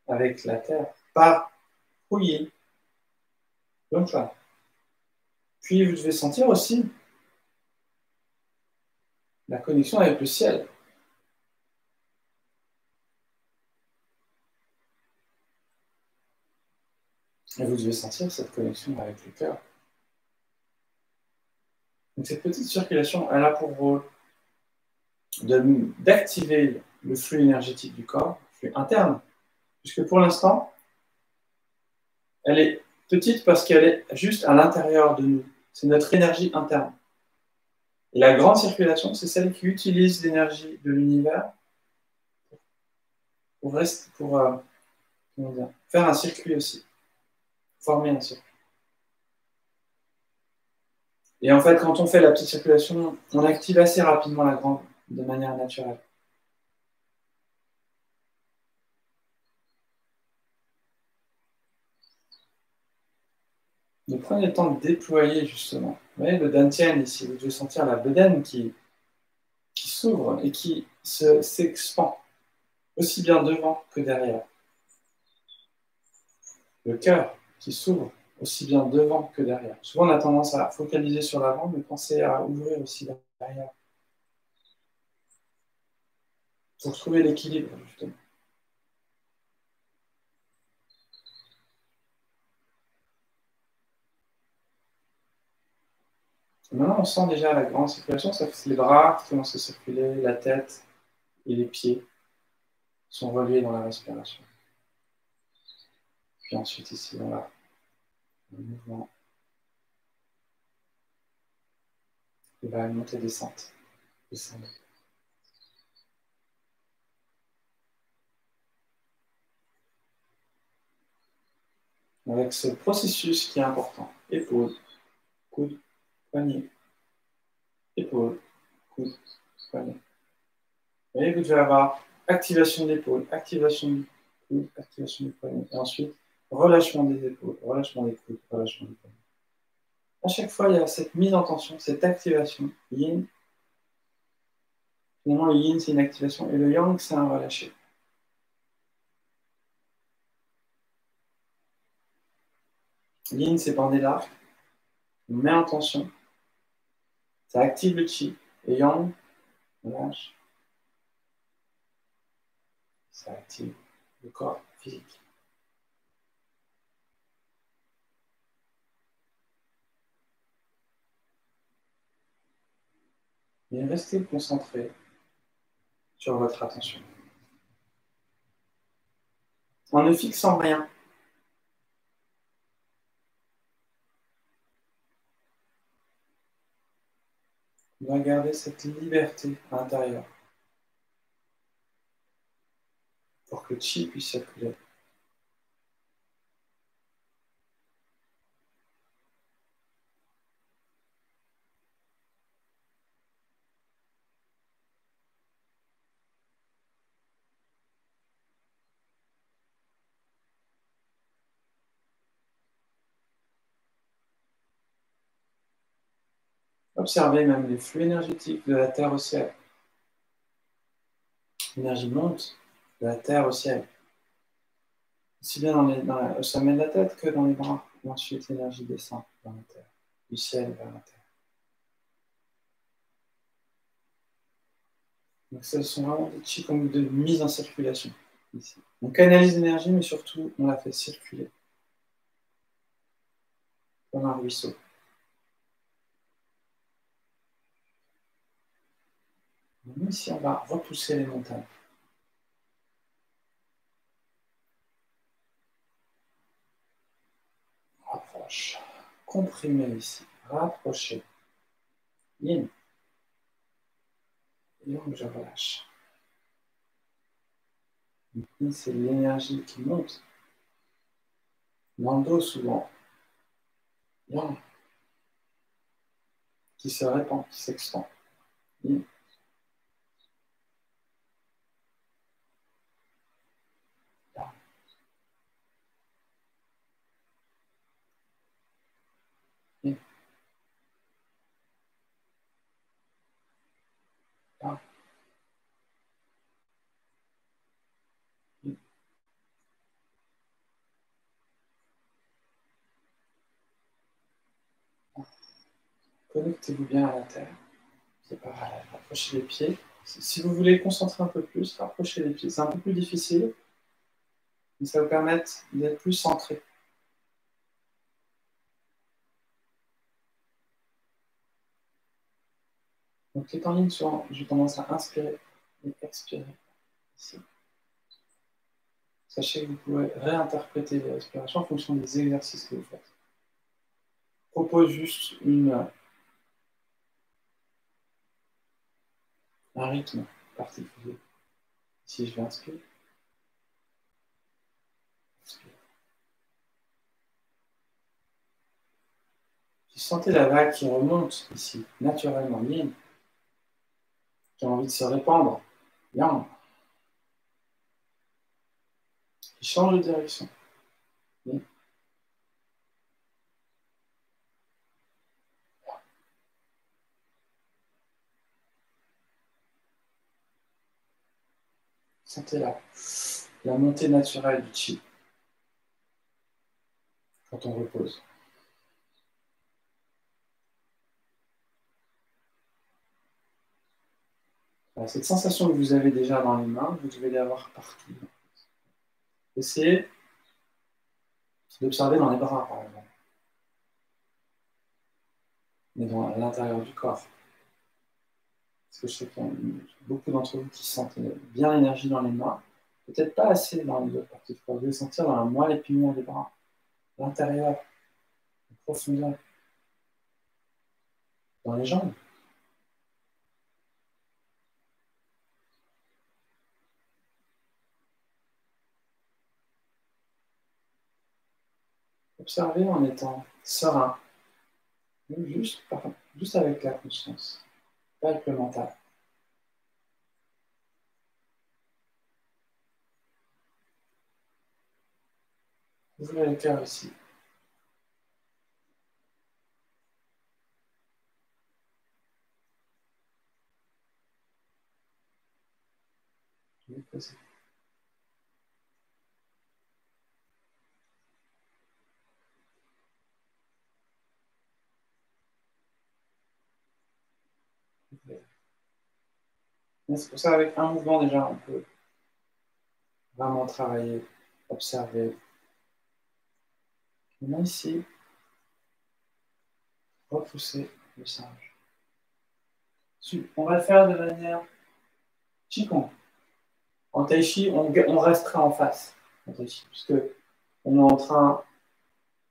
avec la terre par fouiller. Donc là. Puis vous devez sentir aussi la connexion avec le ciel. Et vous devez sentir cette connexion avec le cœur. Donc cette petite circulation, elle a pour rôle d'activer le flux énergétique du corps, le flux interne, puisque pour l'instant, elle est petite parce qu'elle est juste à l'intérieur de nous. C'est notre énergie interne. Et la grande circulation, c'est celle qui utilise l'énergie de l'univers pour faire un circuit aussi, former un circuit. Et en fait, quand on fait la petite circulation, on active assez rapidement la grande de manière naturelle. Donc prenez le temps de déployer justement. Vous voyez le dantian ici, vous devez sentir la bedaine qui s'ouvre et qui s'expand, aussi bien devant que derrière. Le cœur qui s'ouvre, aussi bien devant que derrière. Souvent on a tendance à focaliser sur l'avant, mais pensez à ouvrir aussi derrière. Pour trouver l'équilibre justement. Maintenant, on sent déjà la grande circulation, ça fait les bras qui commencent à circuler, la tête et les pieds sont reliés dans la respiration. Puis ensuite, ici, dans le mouvement, il va monter, descente, descendre. Avec ce processus qui est important, épaule, coude, poignet, épaule, coude, poignet. Vous voyez, vous devez avoir activation d'épaule, activation du coude, activation du poignet, et ensuite relâchement des épaules, relâchement des coudes, relâchement des poignets. À chaque fois, il y a cette mise en tension, cette activation. Yin, finalement, le yin, c'est une activation, et le yang, c'est un relâché. Yin, c'est bandé l'arc, on met en tension, ça active le chi, et yang, on lâche, ça active le corps physique. Et restez concentré sur votre attention. En ne fixant rien. On va garder cette liberté à l'intérieur pour que le chi puisse circuler. Observez même les flux énergétiques de la terre au ciel. L'énergie monte de la terre au ciel. Aussi bien au sommet de la tête que dans les bras. Et ensuite, l'énergie descend dans la terre, du ciel vers la terre. Donc, ce sont vraiment des chi comme de mise en circulation. Ici. On canalise l'énergie, mais surtout, on la fait circuler. Comme un ruisseau. Donc, ici, on va repousser les montagnes. relâche. Comprimez ici. Rapprochez. Yin. Yang, je relâche. Yin, c'est l'énergie qui monte. Dans le dos, souvent. Yang. Qui se répand, qui s'expand. Yin. Yang. Yin. Yang. Yin. Connectez-vous bien à la terre. C'est pareil. Rapprochez les pieds. Si vous voulez concentrer un peu plus, rapprochez les pieds. C'est un peu plus difficile, mais ça va vous permettre d'être plus centré. Donc, les temps lignes sont, j'ai tendance à inspirer et expirer. Ici. Sachez que vous pouvez réinterpréter les respirations en fonction des exercices que vous faites. Je propose juste un rythme particulier. Ici, je vais inspirer. Expire. Si vous sentez la vague qui remonte ici, naturellement, yin, qui a envie de se répandre, yang, qui change de direction. Yin. Sentez la montée naturelle du chi quand on repose. Alors, cette sensation que vous avez déjà dans les mains, vous devez l'avoir partout. Essayez d'observer dans les bras, par exemple, mais à l'intérieur du corps. Parce que je sais qu'il y a beaucoup d'entre vous qui sentent bien l'énergie dans les mains, peut-être pas assez dans les autres parties du corps. Vous devez sentir dans la moelle épinière des bras, l'intérieur, la profondeur, dans les jambes. Observez en étant serein, juste avec la conscience, pas avec le mental. Ouvrez le cœur ici. Posez. C'est pour ça qu'avec un mouvement déjà, on peut vraiment travailler, observer. Maintenant ici, repousser le singe. On va le faire de manière Qigong. En Tai Chi, on restera en face. En Tai Chi, puisque on est en train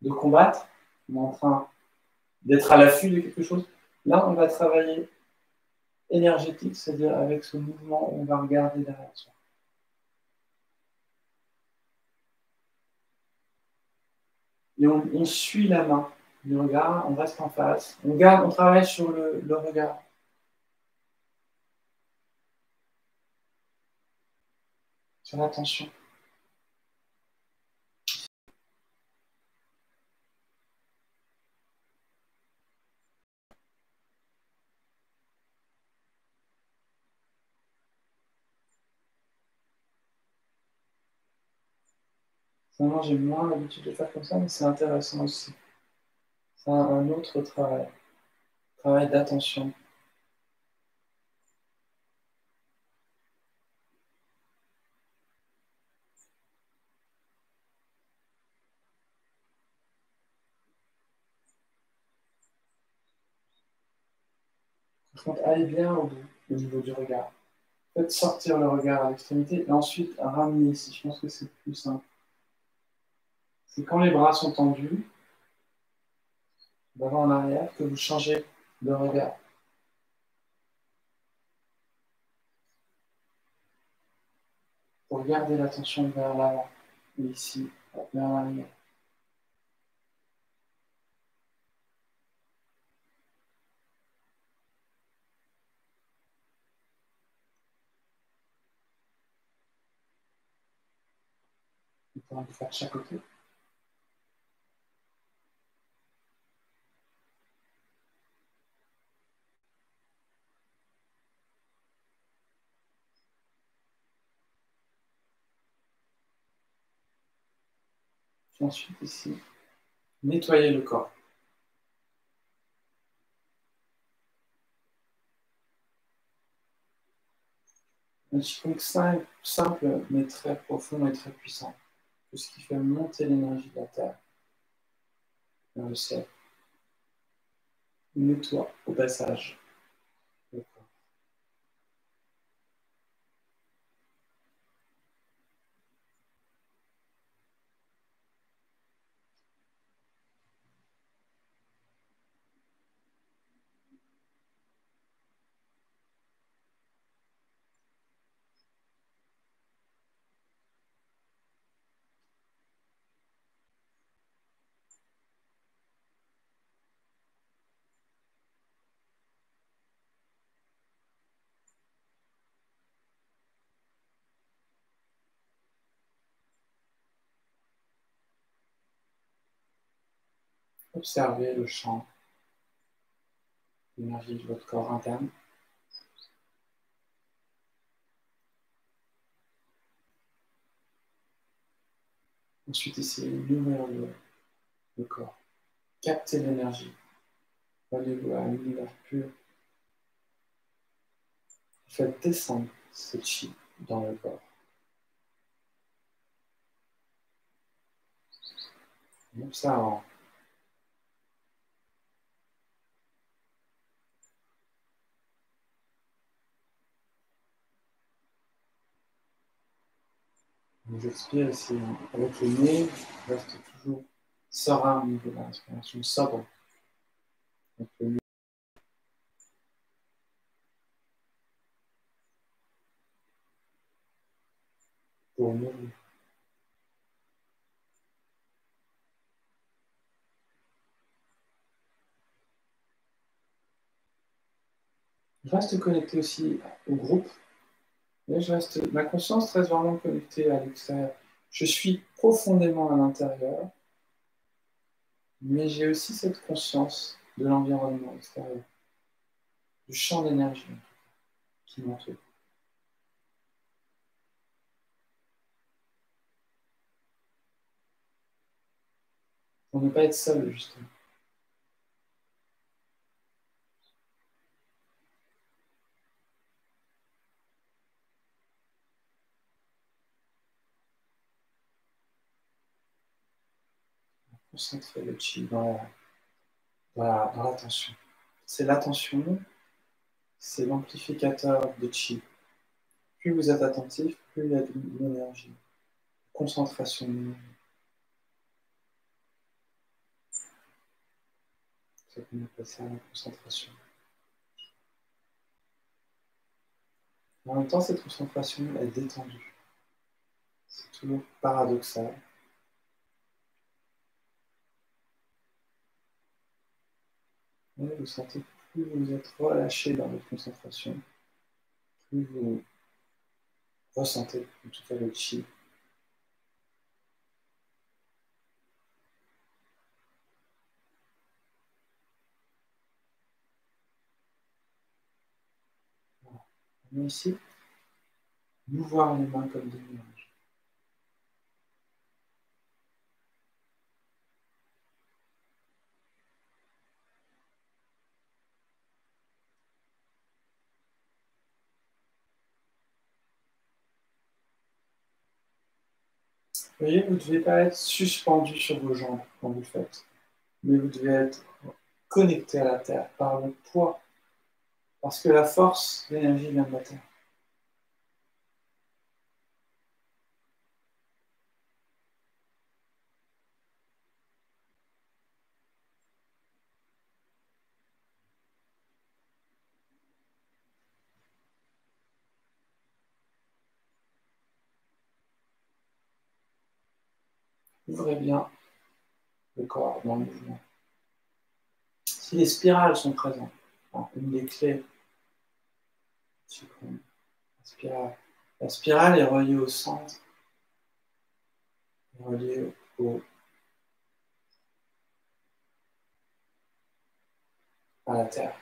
de combattre, on est en train d'être à l'affût de quelque chose. Là, on va travailler énergétique, c'est-à-dire avec ce mouvement, on va regarder derrière soi. Et on suit la main du regard, on reste en face, on travaille sur le regard. Sur l'attention. Vraiment, j'ai moins l'habitude de faire comme ça, mais c'est intéressant aussi. C'est un autre travail d'attention. Par contre, allez bien au bout, au niveau du regard. Faites sortir le regard à l'extrémité et ensuite ramener ici. Je pense que c'est plus simple. C'est quand les bras sont tendus, d'avant en arrière, que vous changez de regard. Pour garder l'attention vers l'avant, et ici, vers l'arrière. On pourra le faire de chaque côté. Puis ensuite, ici, nettoyer le corps. Un Qigong simple, mais très profond et très puissant. Tout ce qui fait monter l'énergie de la Terre vers le ciel. Nettoie au passage le corps. Observez le champ d'énergie de votre corps interne. Ensuite, essayez d'ouvrir le corps. Captez l'énergie. Allez-vous à l'univers pur. Faites descendre ce chi dans le corps. En observant. Vous expirez ici avec le nez, reste toujours serein au niveau de la respiration, sobre. Donc, le nez pour nourrir. Je reste connecté aussi au groupe. Mais ma conscience reste vraiment connectée à l'extérieur. Je suis profondément à l'intérieur, mais j'ai aussi cette conscience de l'environnement extérieur, du champ d'énergie qui m'entoure. Pour ne pas être seul, justement. Concentrer le chi dans l'attention. C'est l'attention, c'est l'amplificateur de chi. Plus vous êtes attentif, plus il y a de l'énergie. Concentration d'énergie. C'est ça qu'on appelle ça la concentration. En même temps, cette concentration est détendue. C'est toujours paradoxal. Mais vous sentez que plus vous êtes relâché dans votre concentration, plus vous ressentez en tout cas le chi. Voilà. On est ici, nous voir les mains comme des nuages. Vous voyez, vous ne devez pas être suspendu sur vos jambes quand vous le faites, mais vous devez être connecté à la terre par le poids, parce que la force, l'énergie vient de la terre. Ouvrez bien le corps dans le mouvement. Si les spirales sont présentes, une des clés, la spirale est reliée au centre, est reliée à la Terre,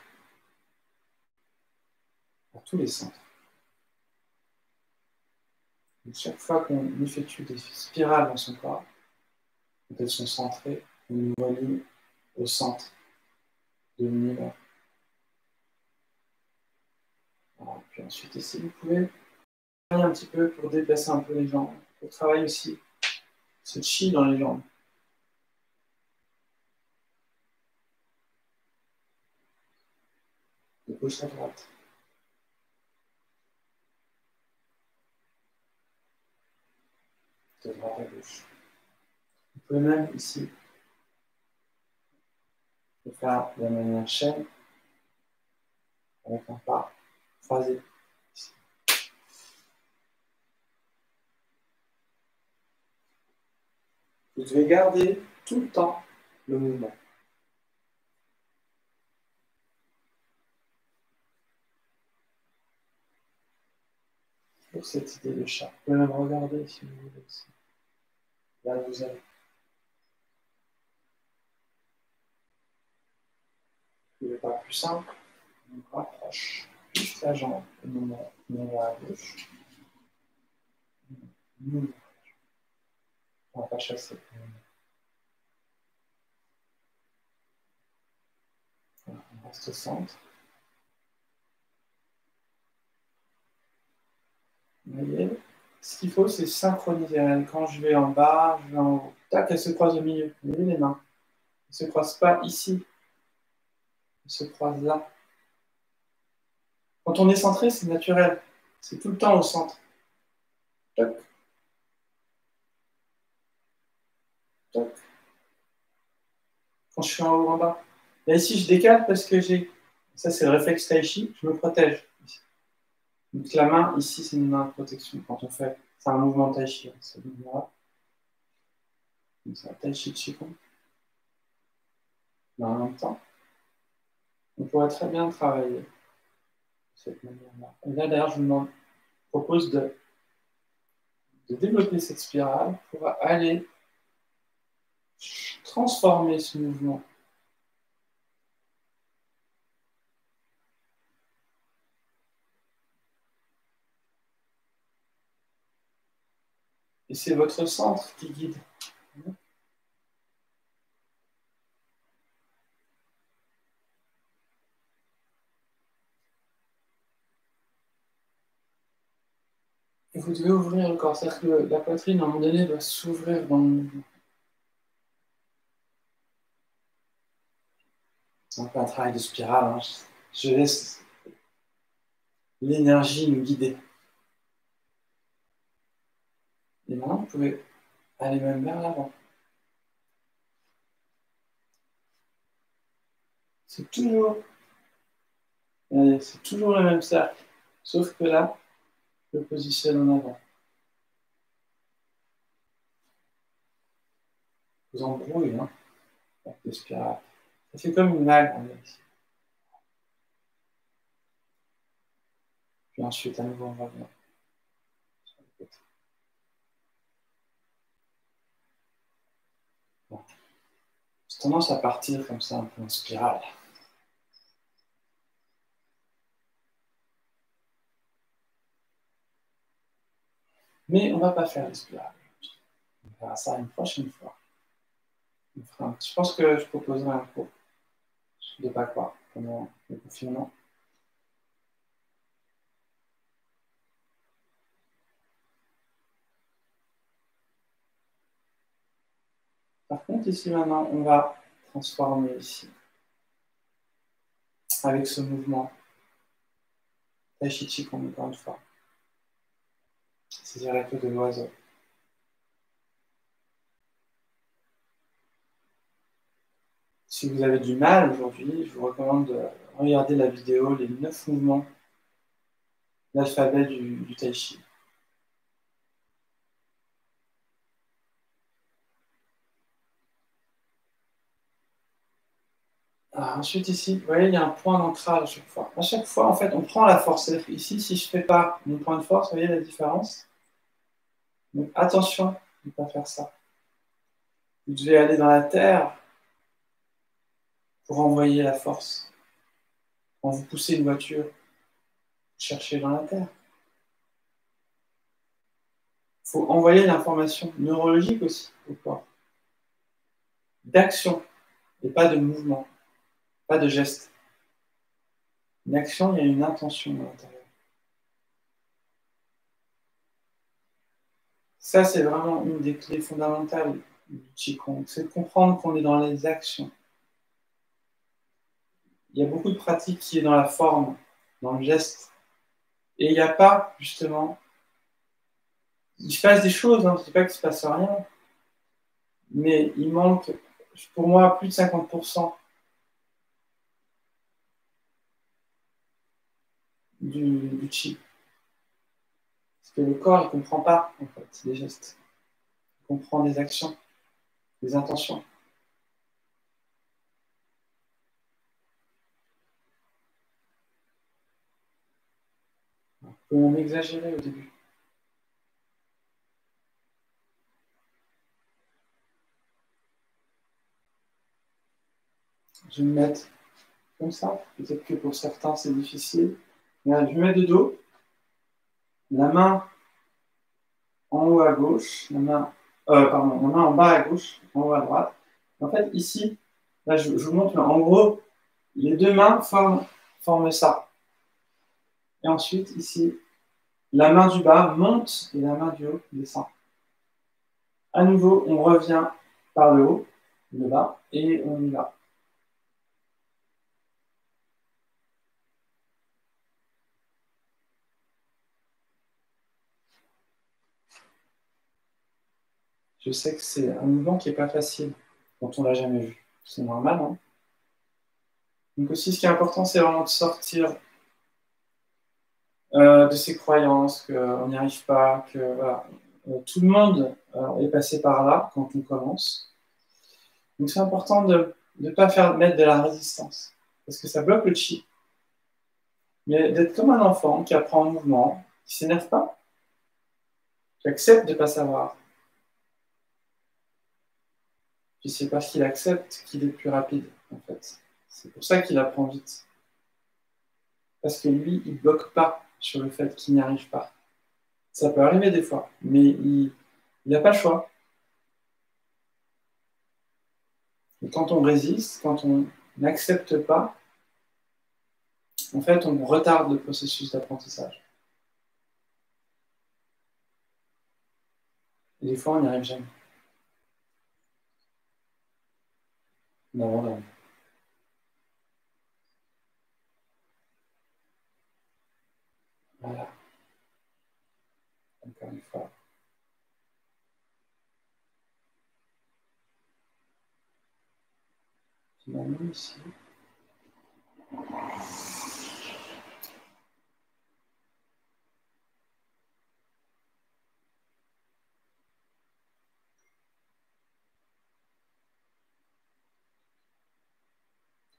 à tous les centres. Donc, chaque fois qu'on effectue des spirales dans son corps, quand elles sont centrées, on nous relie au centre de l'univers. Puis ensuite, ici, vous pouvez travailler un petit peu pour déplacer un peu les jambes, pour travailler aussi ce chi dans les jambes. De gauche à droite. De droite à gauche. Vous pouvez même ici le faire de manière chaîne, avec un pas croisé. Ici. Vous devez garder tout le temps le mouvement. Pour cette idée de chat. Vous pouvez même regarder si vous voulez aussi. Là, vous allez. Le pas plus simple, on rapproche juste la jambe au moment où on va à gauche. On ne va pas chasser. On reste au centre. Vous voyez, ce qu'il faut, c'est synchroniser. Quand je vais en bas, je vais en haut. Tac, elle se croise au milieu. Vous voyez les mains. Elle ne se croise pas ici. Elle se croise là. Quand on est centré, c'est naturel. C'est tout le temps au centre. Toc, toc. Quand je suis en haut, en bas. Là, ici, je décale parce que j'ai... Ça, c'est le réflexe tai chi. Je me protège. Donc, la main, ici, c'est une main de protection. Quand on fait... C'est un mouvement tai chi. Ce mouvement-là. Donc, c'est un tai chi de Qigong. Mais en même temps, on pourrait très bien travailler de cette manière-là. Et là, d'ailleurs, je vous propose de développer cette spirale pour aller transformer ce mouvement. Et c'est votre centre qui guide. Et vous devez ouvrir le corps. C'est-à-dire que la poitrine, à un moment donné, doit s'ouvrir dans le mouvement. C'est un peu un travail de spirale. Hein. Je laisse l'énergie nous guider. Et maintenant, vous pouvez aller même vers l'avant. C'est toujours le même cercle. Sauf que là, je le positionne en avant. Vous embrouillez, hein, avec les spirales. Ça fait comme une vague, on est ici. Puis ensuite, à nouveau, on revient. Bon. J'ai tendance à partir comme ça, un peu en spirale. Mais on ne va pas faire les spirales. On fera ça une prochaine fois. Je pense que je proposerai un cours. Je ne sais pas quoi, pendant le confinement. Par contre, ici maintenant, on va transformer ici, avec ce mouvement. Tai Chi Qigong, encore une fois. Saisir la queue de l'oiseau. Si vous avez du mal aujourd'hui, je vous recommande de regarder la vidéo, les 9 mouvements l'alphabet du Tai Chi. Ensuite, ici, vous voyez, il y a un point d'ancrage à chaque fois. À chaque fois, en fait, on prend la force. Ici, si je ne fais pas mon point de force, vous voyez la différence? Donc, attention de ne pas faire ça. Vous devez aller dans la terre pour envoyer la force. Quand vous poussez une voiture, vous cherchez dans la terre. Il faut envoyer l'information neurologique aussi au corps. D'action et pas de mouvement, pas de geste. Une action, il y a une intention à l'intérieur. Ça, c'est vraiment une des clés fondamentales du Qigong, c'est de comprendre qu'on est dans les actions. Il y a beaucoup de pratiques qui est dans la forme, dans le geste. Et il n'y a pas, justement, il se passe des choses, hein, je ne dis pas qu'il ne se passe rien, mais il manque, pour moi, plus de 50% du Qi. Parce que le corps, il ne comprend pas, en fait, les gestes. Il comprend des actions, des intentions. On peut même exagérer au début. Je vais me mettre comme ça. Peut-être que pour certains, c'est difficile. Mais je me mets de dos. La main en haut à gauche. La main en bas à gauche, en haut à droite. En fait, ici, là, je vous montre, en gros, les deux mains forment ça. Et ensuite, ici, la main du bas monte et la main du haut descend. À nouveau, on revient par le haut, le bas, et on y va. Je sais que c'est un mouvement qui n'est pas facile quand on ne l'a jamais vu. C'est normal, hein. Donc aussi, ce qui est important, c'est vraiment de sortir de ses croyances, qu'on n'y arrive pas, que voilà. Tout le monde est passé par là quand on commence. Donc c'est important de ne pas mettre de la résistance, parce que ça bloque le chi. Mais d'être comme un enfant qui apprend un mouvement, qui ne s'énerve pas, qui accepte de ne pas savoir. Puis c'est parce qu'il accepte qu'il est plus rapide, en fait. C'est pour ça qu'il apprend vite. Parce que lui, il ne bloque pas sur le fait qu'il n'y arrive pas. Ça peut arriver des fois, mais il n'a pas le choix. Et quand on résiste, quand on n'accepte pas, en fait, on retarde le processus d'apprentissage. Et des fois, on n'y arrive jamais. Non, non. Voilà. Encore une fois. Finalement, ici.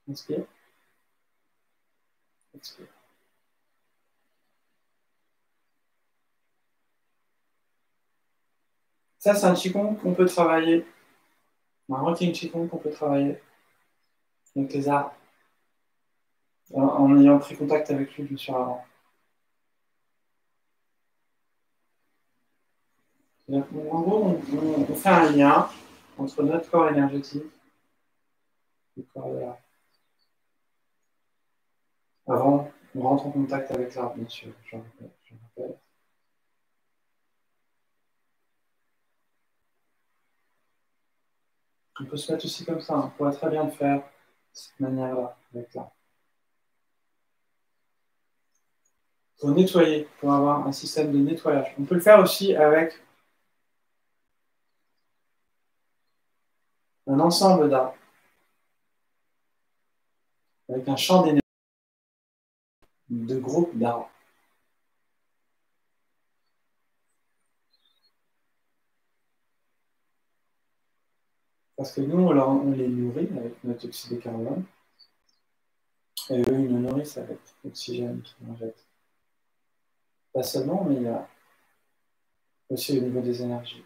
Inspire. Expire. Ça, c'est un Qigong qu'on peut travailler. Un routine Qigong qu'on peut travailler avec les arbres. En ayant pris contact avec lui, bien sûr, avant. Donc, en gros, on fait un lien entre notre corps énergétique et le corps de l'arbre. Avant, on rentre en contact avec l'arbre, bien sûr, je rappelle. On peut se mettre aussi comme ça, on pourrait très bien le faire de cette manière-là, avec l'arbre. Pour nettoyer, pour avoir un système de nettoyage. On peut le faire aussi avec un ensemble d'arbres, avec un champ d'énergie de groupes d'arbres. Parce que nous, on les nourrit avec notre oxyde de carbone. Et eux, ils nous nourrissent avec l'oxygène qu'ils injectent. Pas seulement, mais il y a aussi au niveau des énergies.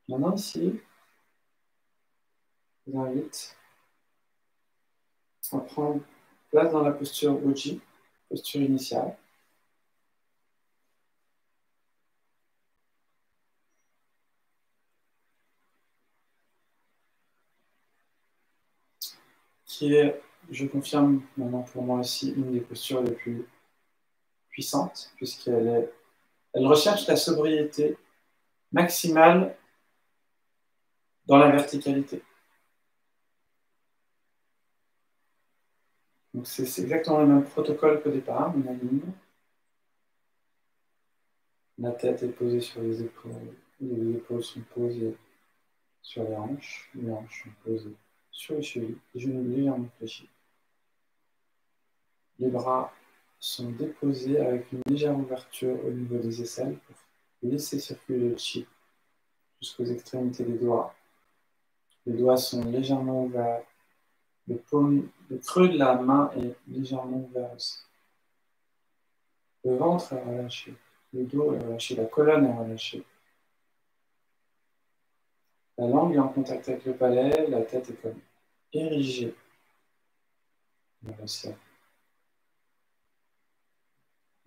Maintenant, ici, je vous invite à prendre place dans la posture Uji, posture initiale. Qui est, je confirme maintenant pour moi aussi, une des postures les plus puissantes, puisqu'elle elle recherche la sobriété maximale dans la verticalité. Donc c'est exactement le même protocole qu'au départ, on aligne. La tête est posée sur les épaules sont posées sur les hanches sont posées sur les chevilles, les genoux légèrement fléchis. Les bras sont déposés avec une légère ouverture au niveau des aisselles pour laisser circuler le chi jusqu'aux extrémités des doigts. Les doigts sont légèrement ouverts. Le creux de la main est légèrement ouvert aussi. Le ventre est relâché. Le dos est relâché. La colonne est relâchée. La langue est en contact avec le palais. La tête est comme érigée vers le ciel.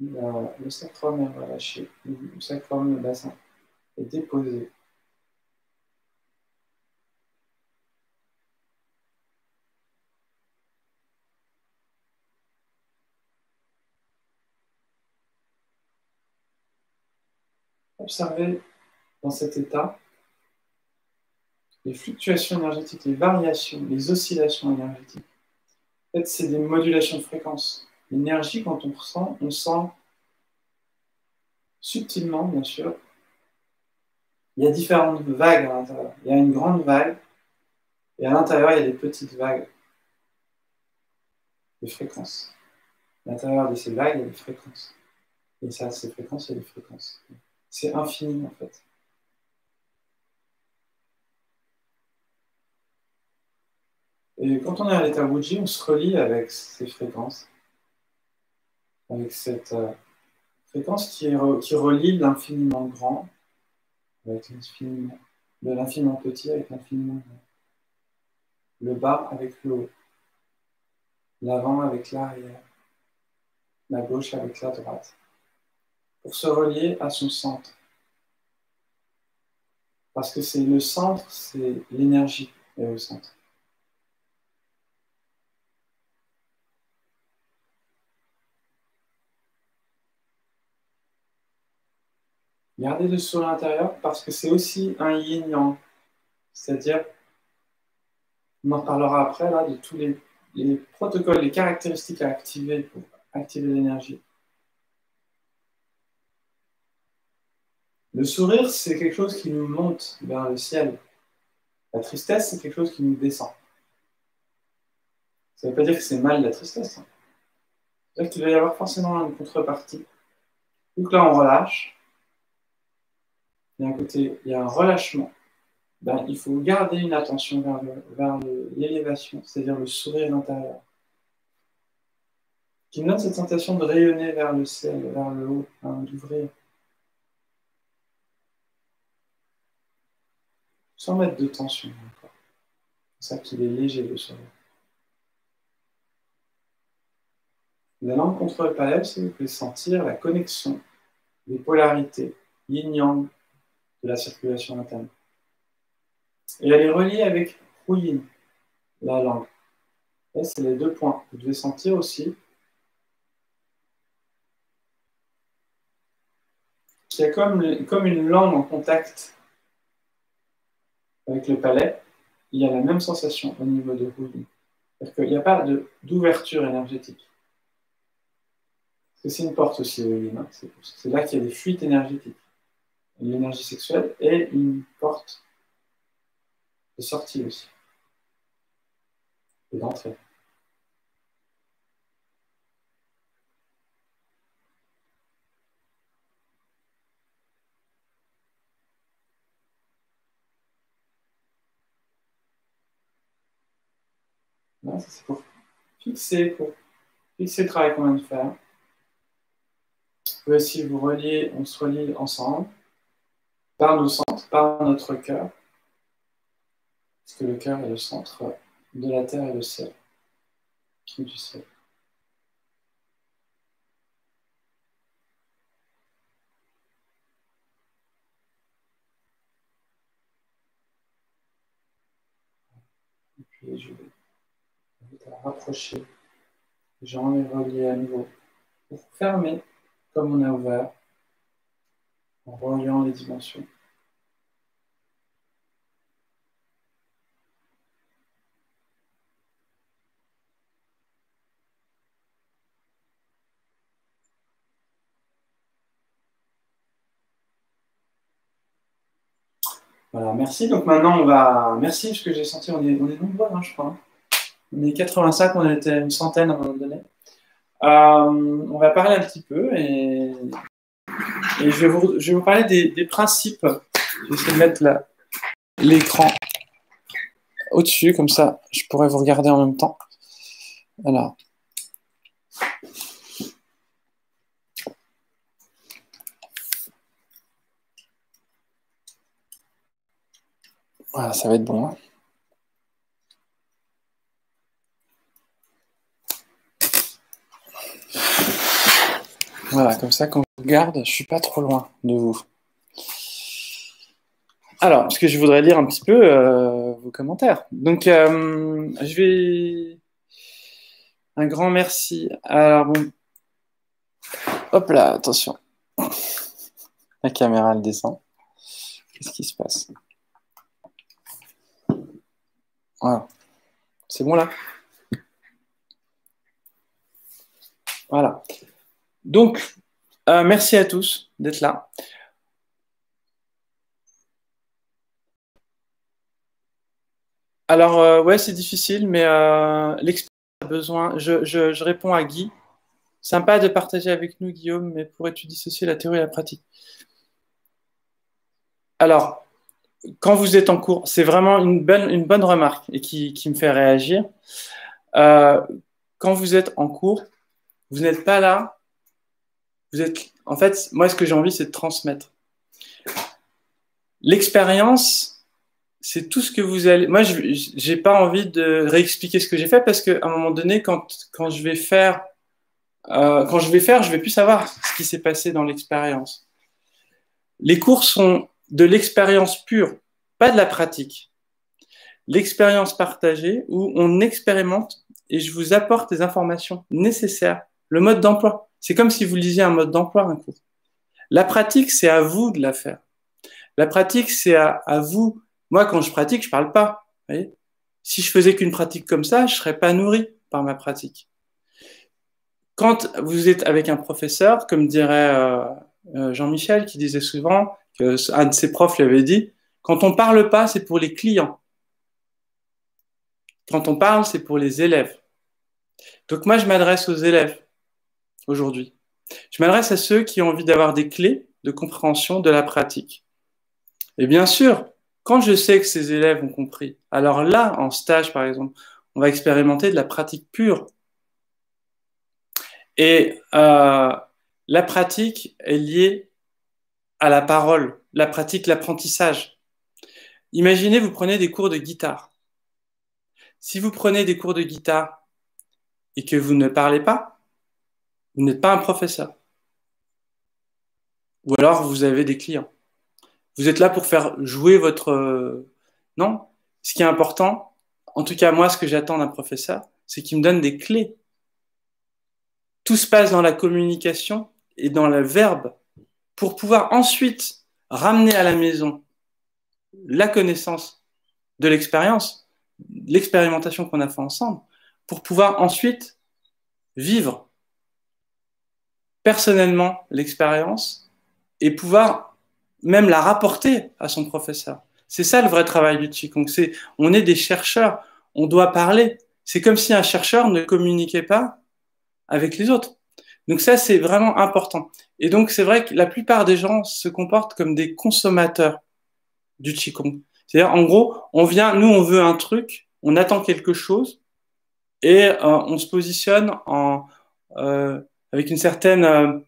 Le sacrum est relâché. Le sacrum, le bassin, est déposé. Observez dans cet état les fluctuations énergétiques, les variations, les oscillations énergétiques. En fait, c'est des modulations de fréquence. L'énergie, quand on sent subtilement, bien sûr, il y a différentes vagues à l'intérieur. Il y a une grande vague, et à l'intérieur, il y a des petites vagues de fréquences. À l'intérieur de ces vagues, il y a des fréquences. Et ça, ces fréquences, il y a des fréquences. C'est infini, en fait. Et quand on est à l'état Wuji, on se relie avec ces fréquences, avec cette fréquence qui relie l'infiniment grand avec l'infiniment, de l'infiniment petit avec l'infiniment grand. Le bas avec le haut, l'avant avec l'arrière, la gauche avec la droite, pour se relier à son centre. Parce que c'est le centre, c'est l'énergie est au centre. Gardez le sourire intérieur parce que c'est aussi un yin-yang. C'est-à-dire, on en parlera après là, de tous les protocoles, les caractéristiques à activer pour activer l'énergie. Le sourire, c'est quelque chose qui nous monte vers le ciel. La tristesse, c'est quelque chose qui nous descend. Ça ne veut pas dire que c'est mal la tristesse. Hein. C'est-à-dire qu'il va y avoir forcément une contrepartie. Donc là, on relâche. Et d'un côté, il y a un relâchement. Ben, il faut garder une attention vers l'élévation, c'est-à-dire le sourire intérieur, qui nous donne cette sensation de rayonner vers le ciel, vers le haut, hein, d'ouvrir. Sans mettre de tension encore. C'est ça qu'il est léger le sourire. La langue contre le palais, vous pouvez sentir la connexion des polarités yin-yang de la circulation interne. Et elle est reliée avec Hu-yin, la langue. Et c'est les deux points. Vous devez sentir aussi qu'il y a comme une langue en contact avec le palais, il y a la même sensation au niveau de Hu-yin. C'est-à-dire qu'il n'y a pas d'ouverture énergétique. Parce que c'est une porte aussi, Hu-yin. Hein. C'est là qu'il y a des fuites énergétiques. L'énergie sexuelle est une porte de sortie aussi. Et d'entrée. Là, ça, c'est pour fixer le travail qu'on vient de faire. Vous pouvez aussi on se relie ensemble par nos centres, par notre cœur, parce que le cœur est le centre de la terre et le ciel, qui est du ciel. Et puis je vais rapprocher les jambes et relier à nouveau pour fermer comme on a ouvert en reliant les dimensions. Voilà, merci. Donc maintenant, merci, parce que j'ai senti, on est nombreux, hein, je crois. On est 85, on était une centaine à un moment donné. On va parler un petit peu et je vais vous parler des principes. Je vais essayer de mettre l'écran au-dessus, comme ça, je pourrais vous regarder en même temps. Voilà. Voilà, ça va être bon. Hein. Voilà, comme ça, quand je regarde, je ne suis pas trop loin de vous. Alors, ce que je voudrais lire un petit peu vos commentaires. Donc, je vais... Un grand merci. Alors, bon... Hop là, attention. La caméra, elle descend. Qu'est-ce qui se passe? Voilà. C'est bon là? Voilà. Donc, merci à tous d'être là. Alors, ouais, c'est difficile, mais l'expérience a besoin. Je réponds à Guy. Sympa de partager avec nous, Guillaume, mais pourrais-tu dissocier la théorie et la pratique? Alors, quand vous êtes en cours, c'est vraiment une bonne remarque et qui me fait réagir. Quand vous êtes en cours, vous n'êtes pas là. En fait, moi, ce que j'ai envie, c'est de transmettre. L'expérience, c'est tout ce que vous allez. Moi, j'ai pas envie de réexpliquer ce que j'ai fait parce qu'à un moment donné, quand je vais faire, je vais plus savoir ce qui s'est passé dans l'expérience. Les cours sont de l'expérience pure, pas de la pratique. L'expérience partagée où on expérimente et je vous apporte les informations nécessaires. Le mode d'emploi, c'est comme si vous lisiez un mode d'emploi, un cours. La pratique, c'est à vous de la faire. La pratique, c'est à vous. Moi, quand je pratique, je parle pas. Vous voyez, si je faisais qu'une pratique comme ça, je serais pas nourri par ma pratique. Quand vous êtes avec un professeur, comme dirait Jean-Michel, qui disait souvent, qu'un de ses profs lui avait dit, quand on parle pas, c'est pour les clients. Quand on parle, c'est pour les élèves. Donc moi, je m'adresse aux élèves aujourd'hui. Je m'adresse à ceux qui ont envie d'avoir des clés de compréhension de la pratique. Et bien sûr, quand je sais que ces élèves ont compris, alors là, en stage par exemple, on va expérimenter de la pratique pure. Et la pratique est liée à la parole, la pratique, l'apprentissage. Imaginez, vous prenez des cours de guitare. Si vous prenez des cours de guitare et que vous ne parlez pas, vous n'êtes pas un professeur. Ou alors vous avez des clients. Vous êtes là pour faire jouer votre... Non. Ce qui est important, en tout cas moi, ce que j'attends d'un professeur, c'est qu'il me donne des clés. Tout se passe dans la communication et dans le verbe pour pouvoir ensuite ramener à la maison la connaissance de l'expérience, l'expérimentation qu'on a fait ensemble, pour pouvoir ensuite vivre personnellement l'expérience et pouvoir même la rapporter à son professeur. C'est ça le vrai travail du Qigong. On est des chercheurs, on doit parler. C'est comme si un chercheur ne communiquait pas avec les autres. Donc ça, c'est vraiment important. Et donc, c'est vrai que la plupart des gens se comportent comme des consommateurs du Qigong. C'est-à-dire, en gros, nous, on veut un truc, on attend quelque chose, et on se positionne avec une certaine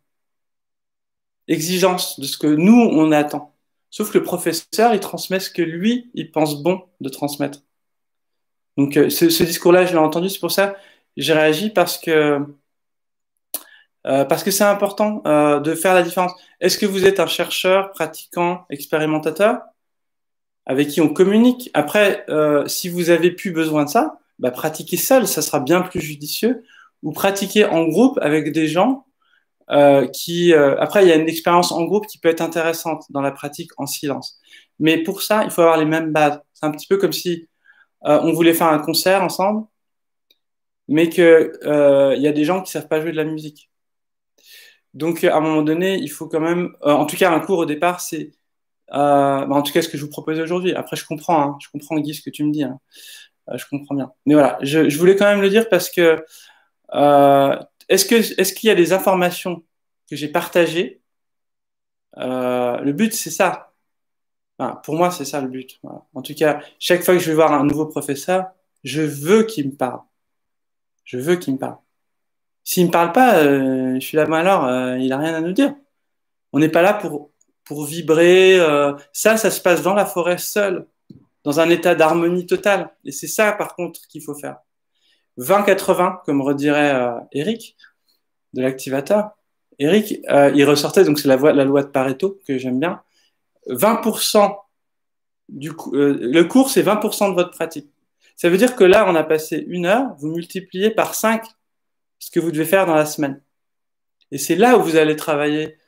exigence de ce que nous, on attend. Sauf que le professeur, il transmet ce que lui, il pense bon de transmettre. Donc, ce discours-là, je l'ai entendu, c'est pour ça que j'ai réagi parce que c'est important de faire la différence. Est-ce que vous êtes un chercheur, pratiquant, expérimentateur avec qui on communique? Après, si vous avez plus besoin de ça, bah, pratiquez seul, ça sera bien plus judicieux. Ou pratiquez en groupe avec des gens après, il y a une expérience en groupe qui peut être intéressante dans la pratique en silence. Mais pour ça, il faut avoir les mêmes bases. C'est un petit peu comme si on voulait faire un concert ensemble, mais il y a des gens qui savent pas jouer de la musique. Donc, à un moment donné, il faut quand même, en tout cas, un cours au départ, c'est, en tout cas, ce que je vous propose aujourd'hui. Après, je comprends Guy ce que tu me dis, hein. Je comprends bien. Mais voilà, je voulais quand même le dire parce que est-ce qu'il y a des informations que j'ai partagées? Le but, c'est ça. Enfin, pour moi, c'est ça le but. Voilà. En tout cas, chaque fois que je vais voir un nouveau professeur, je veux qu'il me parle. Je veux qu'il me parle. S'il me parle pas, je suis là, ben alors, il a rien à nous dire. On n'est pas là pour vibrer. Ça se passe dans la forêt seul, dans un état d'harmonie totale. Et c'est ça, par contre, qu'il faut faire. 20-80, comme redirait Eric, de l'activateur. Eric, il ressortait, donc c'est la loi de Pareto, que j'aime bien. 20% le cours, c'est 20% de votre pratique. Ça veut dire que là, on a passé 1 heure, vous multipliez par 5 ce que vous devez faire dans la semaine. Et c'est là où vous allez travailler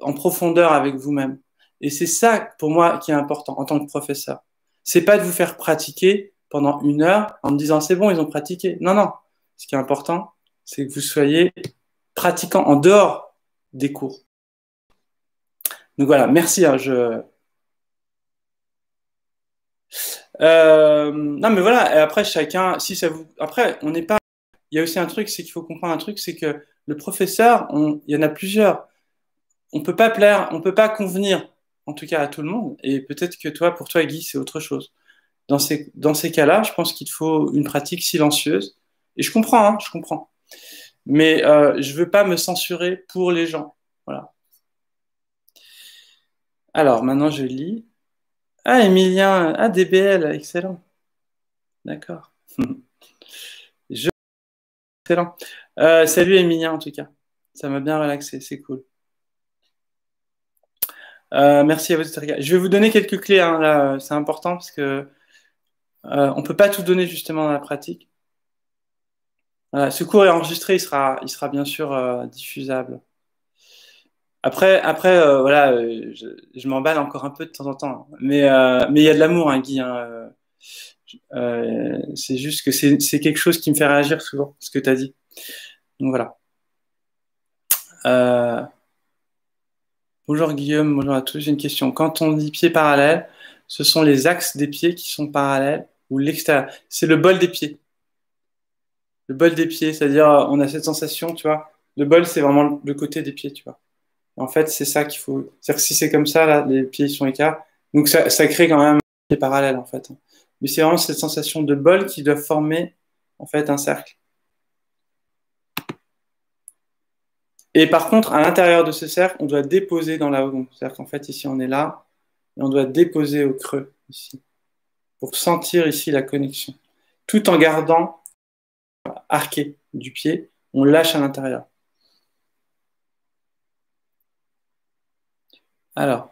en profondeur avec vous-même. Et c'est ça, pour moi, qui est important en tant que professeur. C'est pas de vous faire pratiquer pendant 1 heure en me disant c'est bon, ils ont pratiqué. Non, non. Ce qui est important, c'est que vous soyez pratiquant en dehors des cours. Donc voilà, merci. Hein, non, mais voilà. Et après, chacun, si ça vous, après, on n'est pas. Il y a aussi un truc, c'est qu'il faut comprendre un truc, c'est que le professeur, il y en a plusieurs. On peut pas plaire, on peut pas convenir, en tout cas à tout le monde. Et peut-être que toi, pour toi, Guy, c'est autre chose. Dans ces cas-là, je pense qu'il te faut une pratique silencieuse. Et je comprends, hein, je comprends. Mais je veux pas me censurer pour les gens. Voilà. Alors, maintenant, je lis. Ah, Emilien, ah, DBL, excellent. D'accord. Excellent. Salut, Emilien, en tout cas. Ça m'a bien relaxé, c'est cool. Merci à vous, Terga. Je vais vous donner quelques clés, hein, là, c'est important parce que on peut pas tout donner justement dans la pratique. Voilà, ce cours est enregistré, il sera bien sûr diffusable. Après, voilà, je m'emballe encore un peu de temps en temps, hein. Mais il y a de l'amour, hein, Guy, hein, c'est juste que c'est quelque chose qui me fait réagir souvent, ce que tu as dit. Donc voilà. Euh, Bonjour Guillaume, bonjour à tous. J'ai une question. Quand on dit pieds parallèles, ce sont les axes des pieds qui sont parallèles ou l'extérieur? C'est le bol des pieds. Le bol des pieds, c'est-à-dire on a cette sensation, tu vois. Le bol, c'est vraiment le côté des pieds, tu vois. En fait, c'est ça qu'il faut. C'est-à-dire que si c'est comme ça, là, les pieds sont écarts. Donc ça crée quand même des parallèles, en fait. Mais c'est vraiment cette sensation de bol qui doit former, en fait, un cercle. Et par contre, à l'intérieur de ce cercle, on doit déposer dans la hauteur. C'est-à-dire qu'en fait, ici, on est là, et on doit déposer au creux, ici, pour sentir ici la connexion. Tout en gardant arqué du pied, on lâche à l'intérieur. Alors,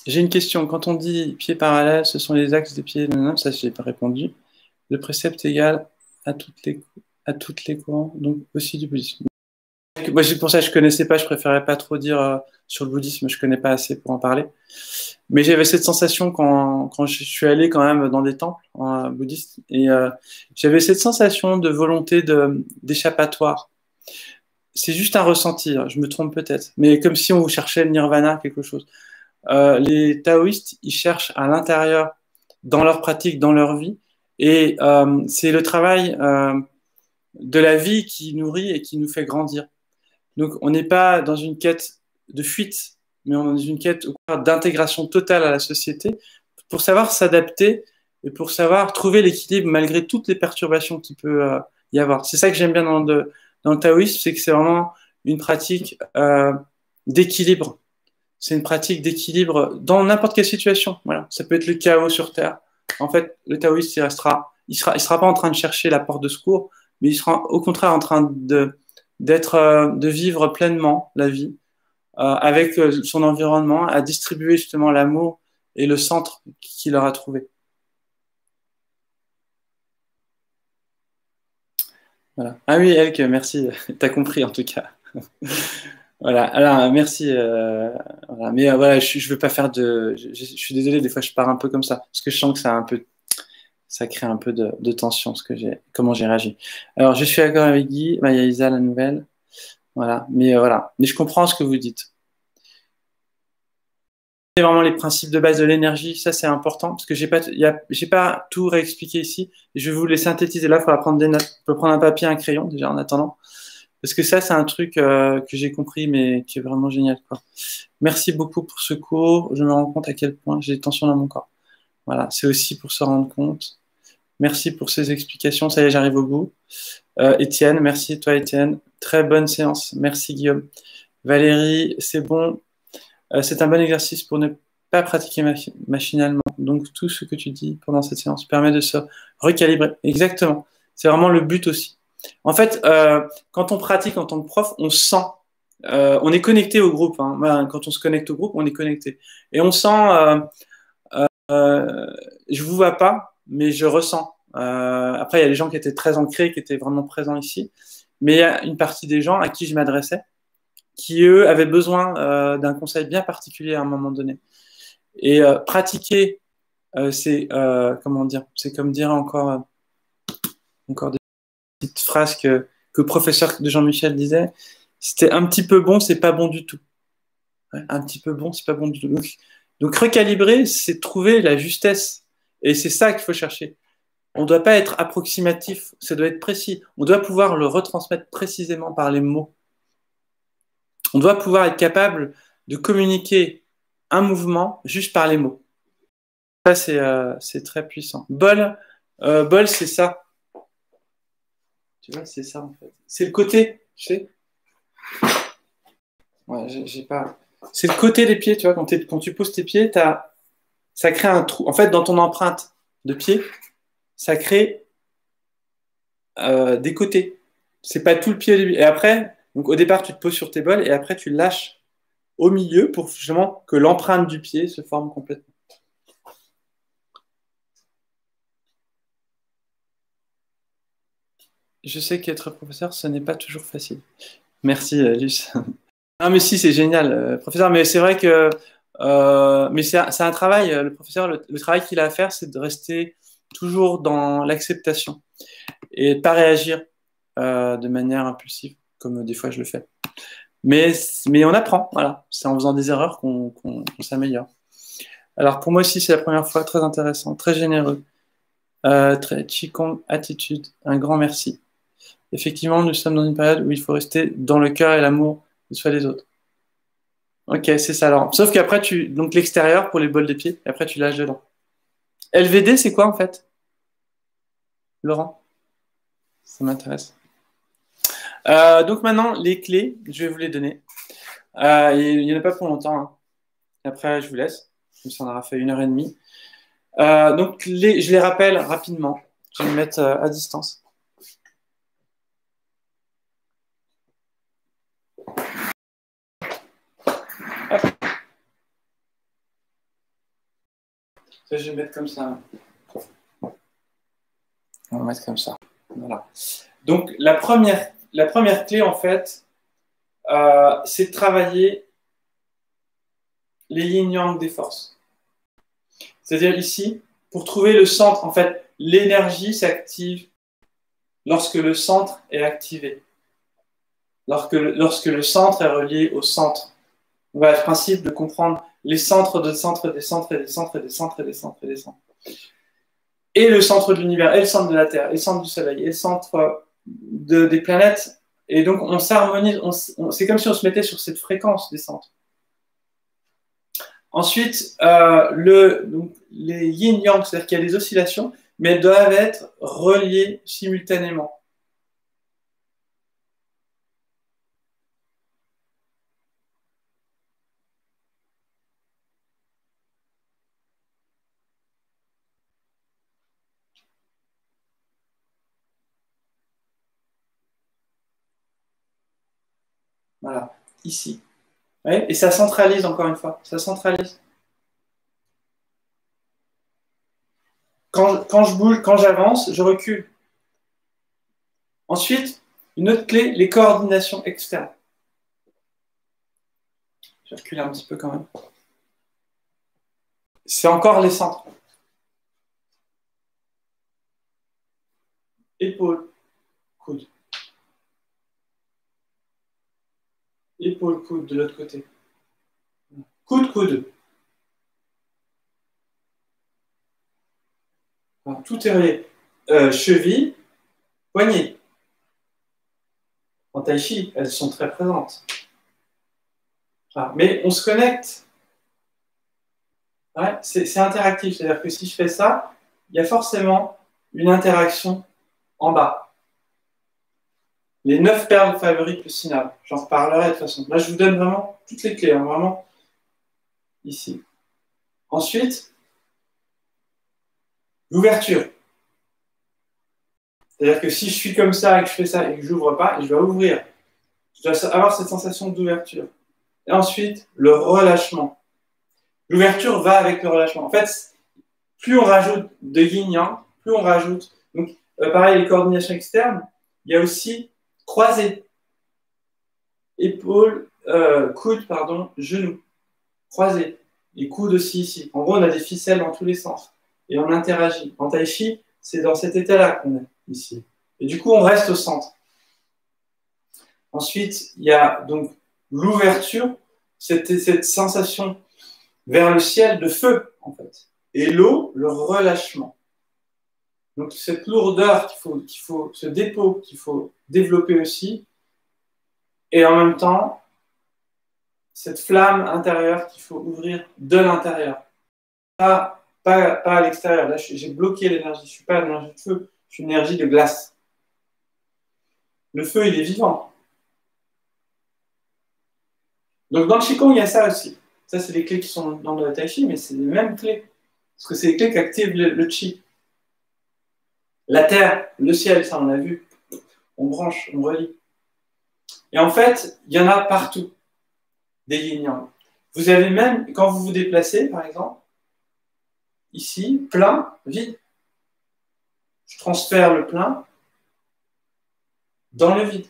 j'ai une question. Quand on dit pieds parallèles, ce sont les axes des pieds. Non, non, ça, je n'ai pas répondu. Le précepte égal à toutes les courants, donc aussi du bouddhisme. Moi, c'est pour ça que je connaissais pas, je préférais pas trop dire sur le bouddhisme, je connais pas assez pour en parler. Mais j'avais cette sensation quand je suis allé quand même dans des temples bouddhistes, et j'avais cette sensation de volonté d'échappatoire. C'est juste un ressenti, hein, je me trompe peut-être, mais comme si on cherchait le nirvana, quelque chose. Les taoïstes, ils cherchent à l'intérieur, dans leur pratique, dans leur vie, et c'est le travail de la vie qui nourrit et qui nous fait grandir. Donc, on n'est pas dans une quête de fuite, mais on est dans une quête d'intégration totale à la société pour savoir s'adapter et pour savoir trouver l'équilibre malgré toutes les perturbations qu'il peut y avoir. C'est ça que j'aime bien dans le taoïsme, c'est que c'est vraiment une pratique d'équilibre. C'est une pratique d'équilibre dans n'importe quelle situation. Voilà. Ça peut être le chaos sur Terre. En fait, le taoïste, il sera pas en train de chercher la porte de secours, mais il sera au contraire en train de vivre pleinement la vie avec son environnement, à distribuer justement l'amour et le centre qu'il aura trouvé. Voilà. Ah oui, Elke, merci. T'as compris en tout cas. Voilà. Alors, merci. Voilà. Mais voilà, je veux pas faire je suis désolé, des fois je pars un peu comme ça, parce que je sens que ça crée un peu de tension, comment j'ai réagi. Alors, je suis d'accord avec Guy. Bah, il y a Isa, la nouvelle. Voilà. Mais voilà. Mais je comprends ce que vous dites. C'est vraiment les principes de base de l'énergie, ça c'est important parce que j'ai pas tout réexpliqué ici et je vais vous les synthétiser là. Il faudra prendre des notes. On peut prendre un papier, un crayon déjà en attendant parce que ça c'est un truc que j'ai compris mais qui est vraiment génial, quoi. Merci beaucoup pour ce cours. Je me rends compte à quel point j'ai des tensions dans mon corps. Voilà, c'est aussi pour se rendre compte. Merci pour ces explications. Ça y est, j'arrive au bout. Étienne, merci toi Étienne. Très bonne séance. Merci Guillaume. Valérie, c'est bon. C'est un bon exercice pour ne pas pratiquer machinalement. Donc, tout ce que tu dis pendant cette séance permet de se recalibrer. Exactement. C'est vraiment le but aussi. En fait, quand on pratique en tant que prof, on sent, on est connecté au groupe, hein. Voilà, quand on se connecte au groupe, on est connecté. Et on sent, je vous vois pas, mais je ressens. Après, il y a des gens qui étaient très ancrés, qui étaient vraiment présents ici. Mais il y a une partie des gens à qui je m'adressais qui, eux, avaient besoin d'un conseil bien particulier à un moment donné. Et pratiquer, c'est, comment dire, c'est comme dire encore des petites phrases que le professeur de Jean-Michel disait, c'était un petit peu bon, c'est pas bon du tout. Ouais, un petit peu bon, c'est pas bon du tout. Donc recalibrer, c'est trouver la justesse. Et c'est ça qu'il faut chercher. On ne doit pas être approximatif, ça doit être précis. On doit pouvoir le retransmettre précisément par les mots. On doit pouvoir être capable de communiquer un mouvement juste par les mots. Ça, c'est très puissant. Bol, c'est ça. Tu vois, c'est ça en fait. C'est le côté, tu sais. Ouais, j'ai pas. C'est le côté des pieds, tu vois. Quand tu poses tes pieds, ça crée un trou. En fait, dans ton empreinte de pied, ça crée des côtés. C'est pas tout le pied au début. Et après, donc au départ, tu te poses sur tes bols et après, tu lâches au milieu pour justement que l'empreinte du pied se forme complètement. Je sais qu'être professeur, ce n'est pas toujours facile. Merci, Luce. Ah, mais si, c'est génial, professeur. Mais c'est vrai que mais c'est un travail, le professeur, le travail qu'il a à faire, c'est de rester toujours dans l'acceptation et de pas réagir de manière impulsive, comme des fois je le fais. Mais on apprend, voilà. C'est en faisant des erreurs qu'on s'améliore. Alors pour moi aussi, c'est la première fois, très intéressant, très généreux, très Qigong attitude, un grand merci. Effectivement, nous sommes dans une période où il faut rester dans le cœur et l'amour de soi et des autres. Ok, c'est ça alors. Sauf qu'après, donc l'extérieur pour les bols des pieds, et après tu lâches dedans. LVD, c'est quoi en fait, Laurent? Ça m'intéresse. Donc maintenant, les clés, je vais vous les donner. Il n'y en a pas pour longtemps, hein. Après, je vous laisse. Comme ça, on aura fait 1h30. Donc, je les rappelle rapidement. Je vais me mettre à distance. Hop. Ça, je vais mettre comme ça. On va mettre comme ça. Voilà. Donc, la première clé, en fait, c'est de travailler les yin-yang des forces. C'est-à-dire ici, pour trouver le centre, en fait, l'énergie s'active lorsque le centre est activé. Lorsque le centre est relié au centre. Voilà le principe de comprendre les centres de centres des centres et des centres et des centres et des centres et des centres. Et le centre de l'univers, et le centre de la Terre, et le centre du Soleil, et le centre des planètes. Et donc, on s'harmonise, c'est comme si on se mettait sur cette fréquence des centres. Ensuite, donc, les yin-yang, c'est-à-dire qu'il y a des oscillations, mais elles doivent être reliées simultanément. Voilà, ici. Ouais, et ça centralise encore une fois, ça centralise. Quand je bouge, quand j'avance, je recule. Ensuite, une autre clé, les coordinations externes. Je vais reculer un petit peu quand même. C'est encore les centres. Épaule, coude. Épaule, coude de l'autre côté. Coude, coude. Alors, tout est relié. Cheville, poignet. En tai chi, elles sont très présentes. Voilà. Mais on se connecte. Ouais, c'est interactif. C'est-à-dire que si je fais ça, il y a forcément une interaction en bas. Les 9 perles favorites le synapse. J'en reparlerai de toute façon. Là, je vous donne vraiment toutes les clés, hein, vraiment ici. Ensuite, l'ouverture. C'est-à-dire que si je suis comme ça et que je fais ça et que je n'ouvre pas, je dois ouvrir. Je dois avoir cette sensation d'ouverture. Et ensuite, le relâchement. L'ouverture va avec le relâchement. En fait, plus on rajoute de yin-yang, plus on rajoute. Donc, pareil, les coordinations externes, il y a aussi croisé. Épaule, coude, pardon, genou. Croisé. Les coudes aussi ici. En gros, on a des ficelles dans tous les sens. Et on interagit. En tai chi, c'est dans cet état-là qu'on est ici. Et du coup, on reste au centre. Ensuite, il y a donc l'ouverture, cette sensation vers le ciel de feu, en fait. Et l'eau, le relâchement. Donc, cette lourdeur qu'il faut, ce dépôt qu'il faut développer aussi. Et en même temps, cette flamme intérieure qu'il faut ouvrir de l'intérieur. Pas à l'extérieur. Là, j'ai bloqué l'énergie. Je ne suis pas l'énergie de feu, je suis une énergie de glace. Le feu, il est vivant. Donc, dans le Qigong, il y a ça aussi. Ça, c'est les clés qui sont dans le Tai Chi, mais c'est les mêmes clés. Parce que c'est les clés qui activent le Qi. La terre, le ciel, ça, on l'a vu. On branche, on relie. Et en fait, il y en a partout, des yin-yang. Vous avez même, quand vous vous déplacez, par exemple, ici, plein, vide. Je transfère le plein dans le vide.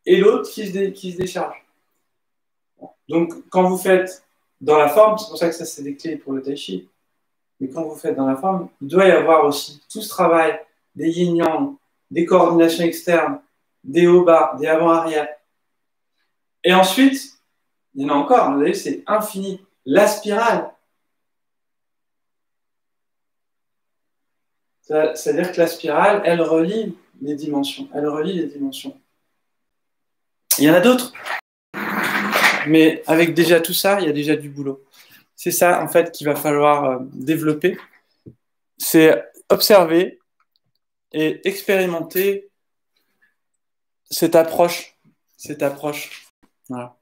Et l'autre qui se décharge. Donc, quand vous faites dans la forme, c'est pour ça que ça, c'est des clés pour le Tai Chi, mais quand vous faites dans la forme, il doit y avoir aussi tout ce travail des yin-yang, des coordinations externes, des hauts-bas, des avant-arrière. Et ensuite, il y en a encore, vous voyez, c'est infini. La spirale. C'est-à-dire que la spirale, elle relie les dimensions. Elle relie les dimensions. Il y en a d'autres. Mais avec déjà tout ça, il y a déjà du boulot. C'est ça, en fait, qu'il va falloir développer. C'est observer et expérimenter cette approche. Voilà.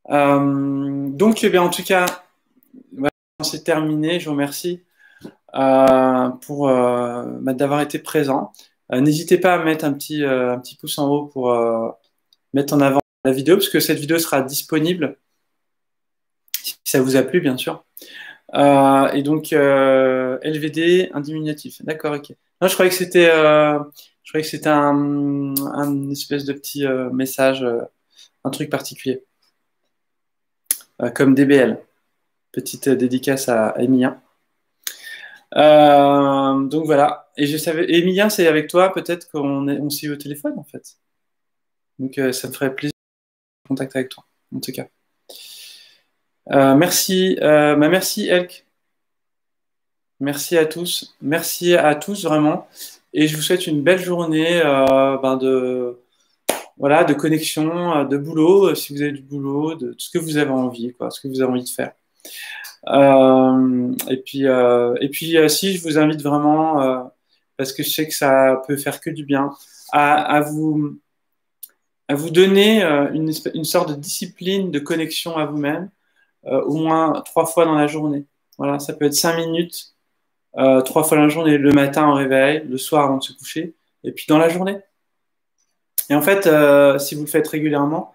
Donc, eh bien, en tout cas, voilà, c'est terminé. Je vous remercie pour d'avoir été présent. N'hésitez pas à mettre un petit pouce en haut pour mettre en avant la vidéo, parce que cette vidéo sera disponible si ça vous a plu, bien sûr. Et donc, LVD, un diminutif. D'accord, ok. Non, je croyais que c'était un espèce de petit message, un truc particulier, comme DBL. Petite dédicace à Emilien. Donc voilà. Et je savais, Emilien, c'est avec toi, peut-être qu'on s'est eu au téléphone, en fait. Donc, ça me ferait plaisir de contact avec toi, en tout cas. Merci, merci Elk. Merci à tous. Merci à tous vraiment. Et je vous souhaite une belle journée de connexion, de boulot, si vous avez du boulot, de tout ce que vous avez envie, quoi, ce que vous avez envie de faire. Si je vous invite vraiment, parce que je sais que ça peut faire que du bien, à vous donner une sorte de discipline de connexion à vous-même, au moins 3 fois dans la journée. Voilà, ça peut être 5 minutes, 3 fois dans la journée, le matin au réveil, le soir avant de se coucher, et puis dans la journée. Et en fait, si vous le faites régulièrement,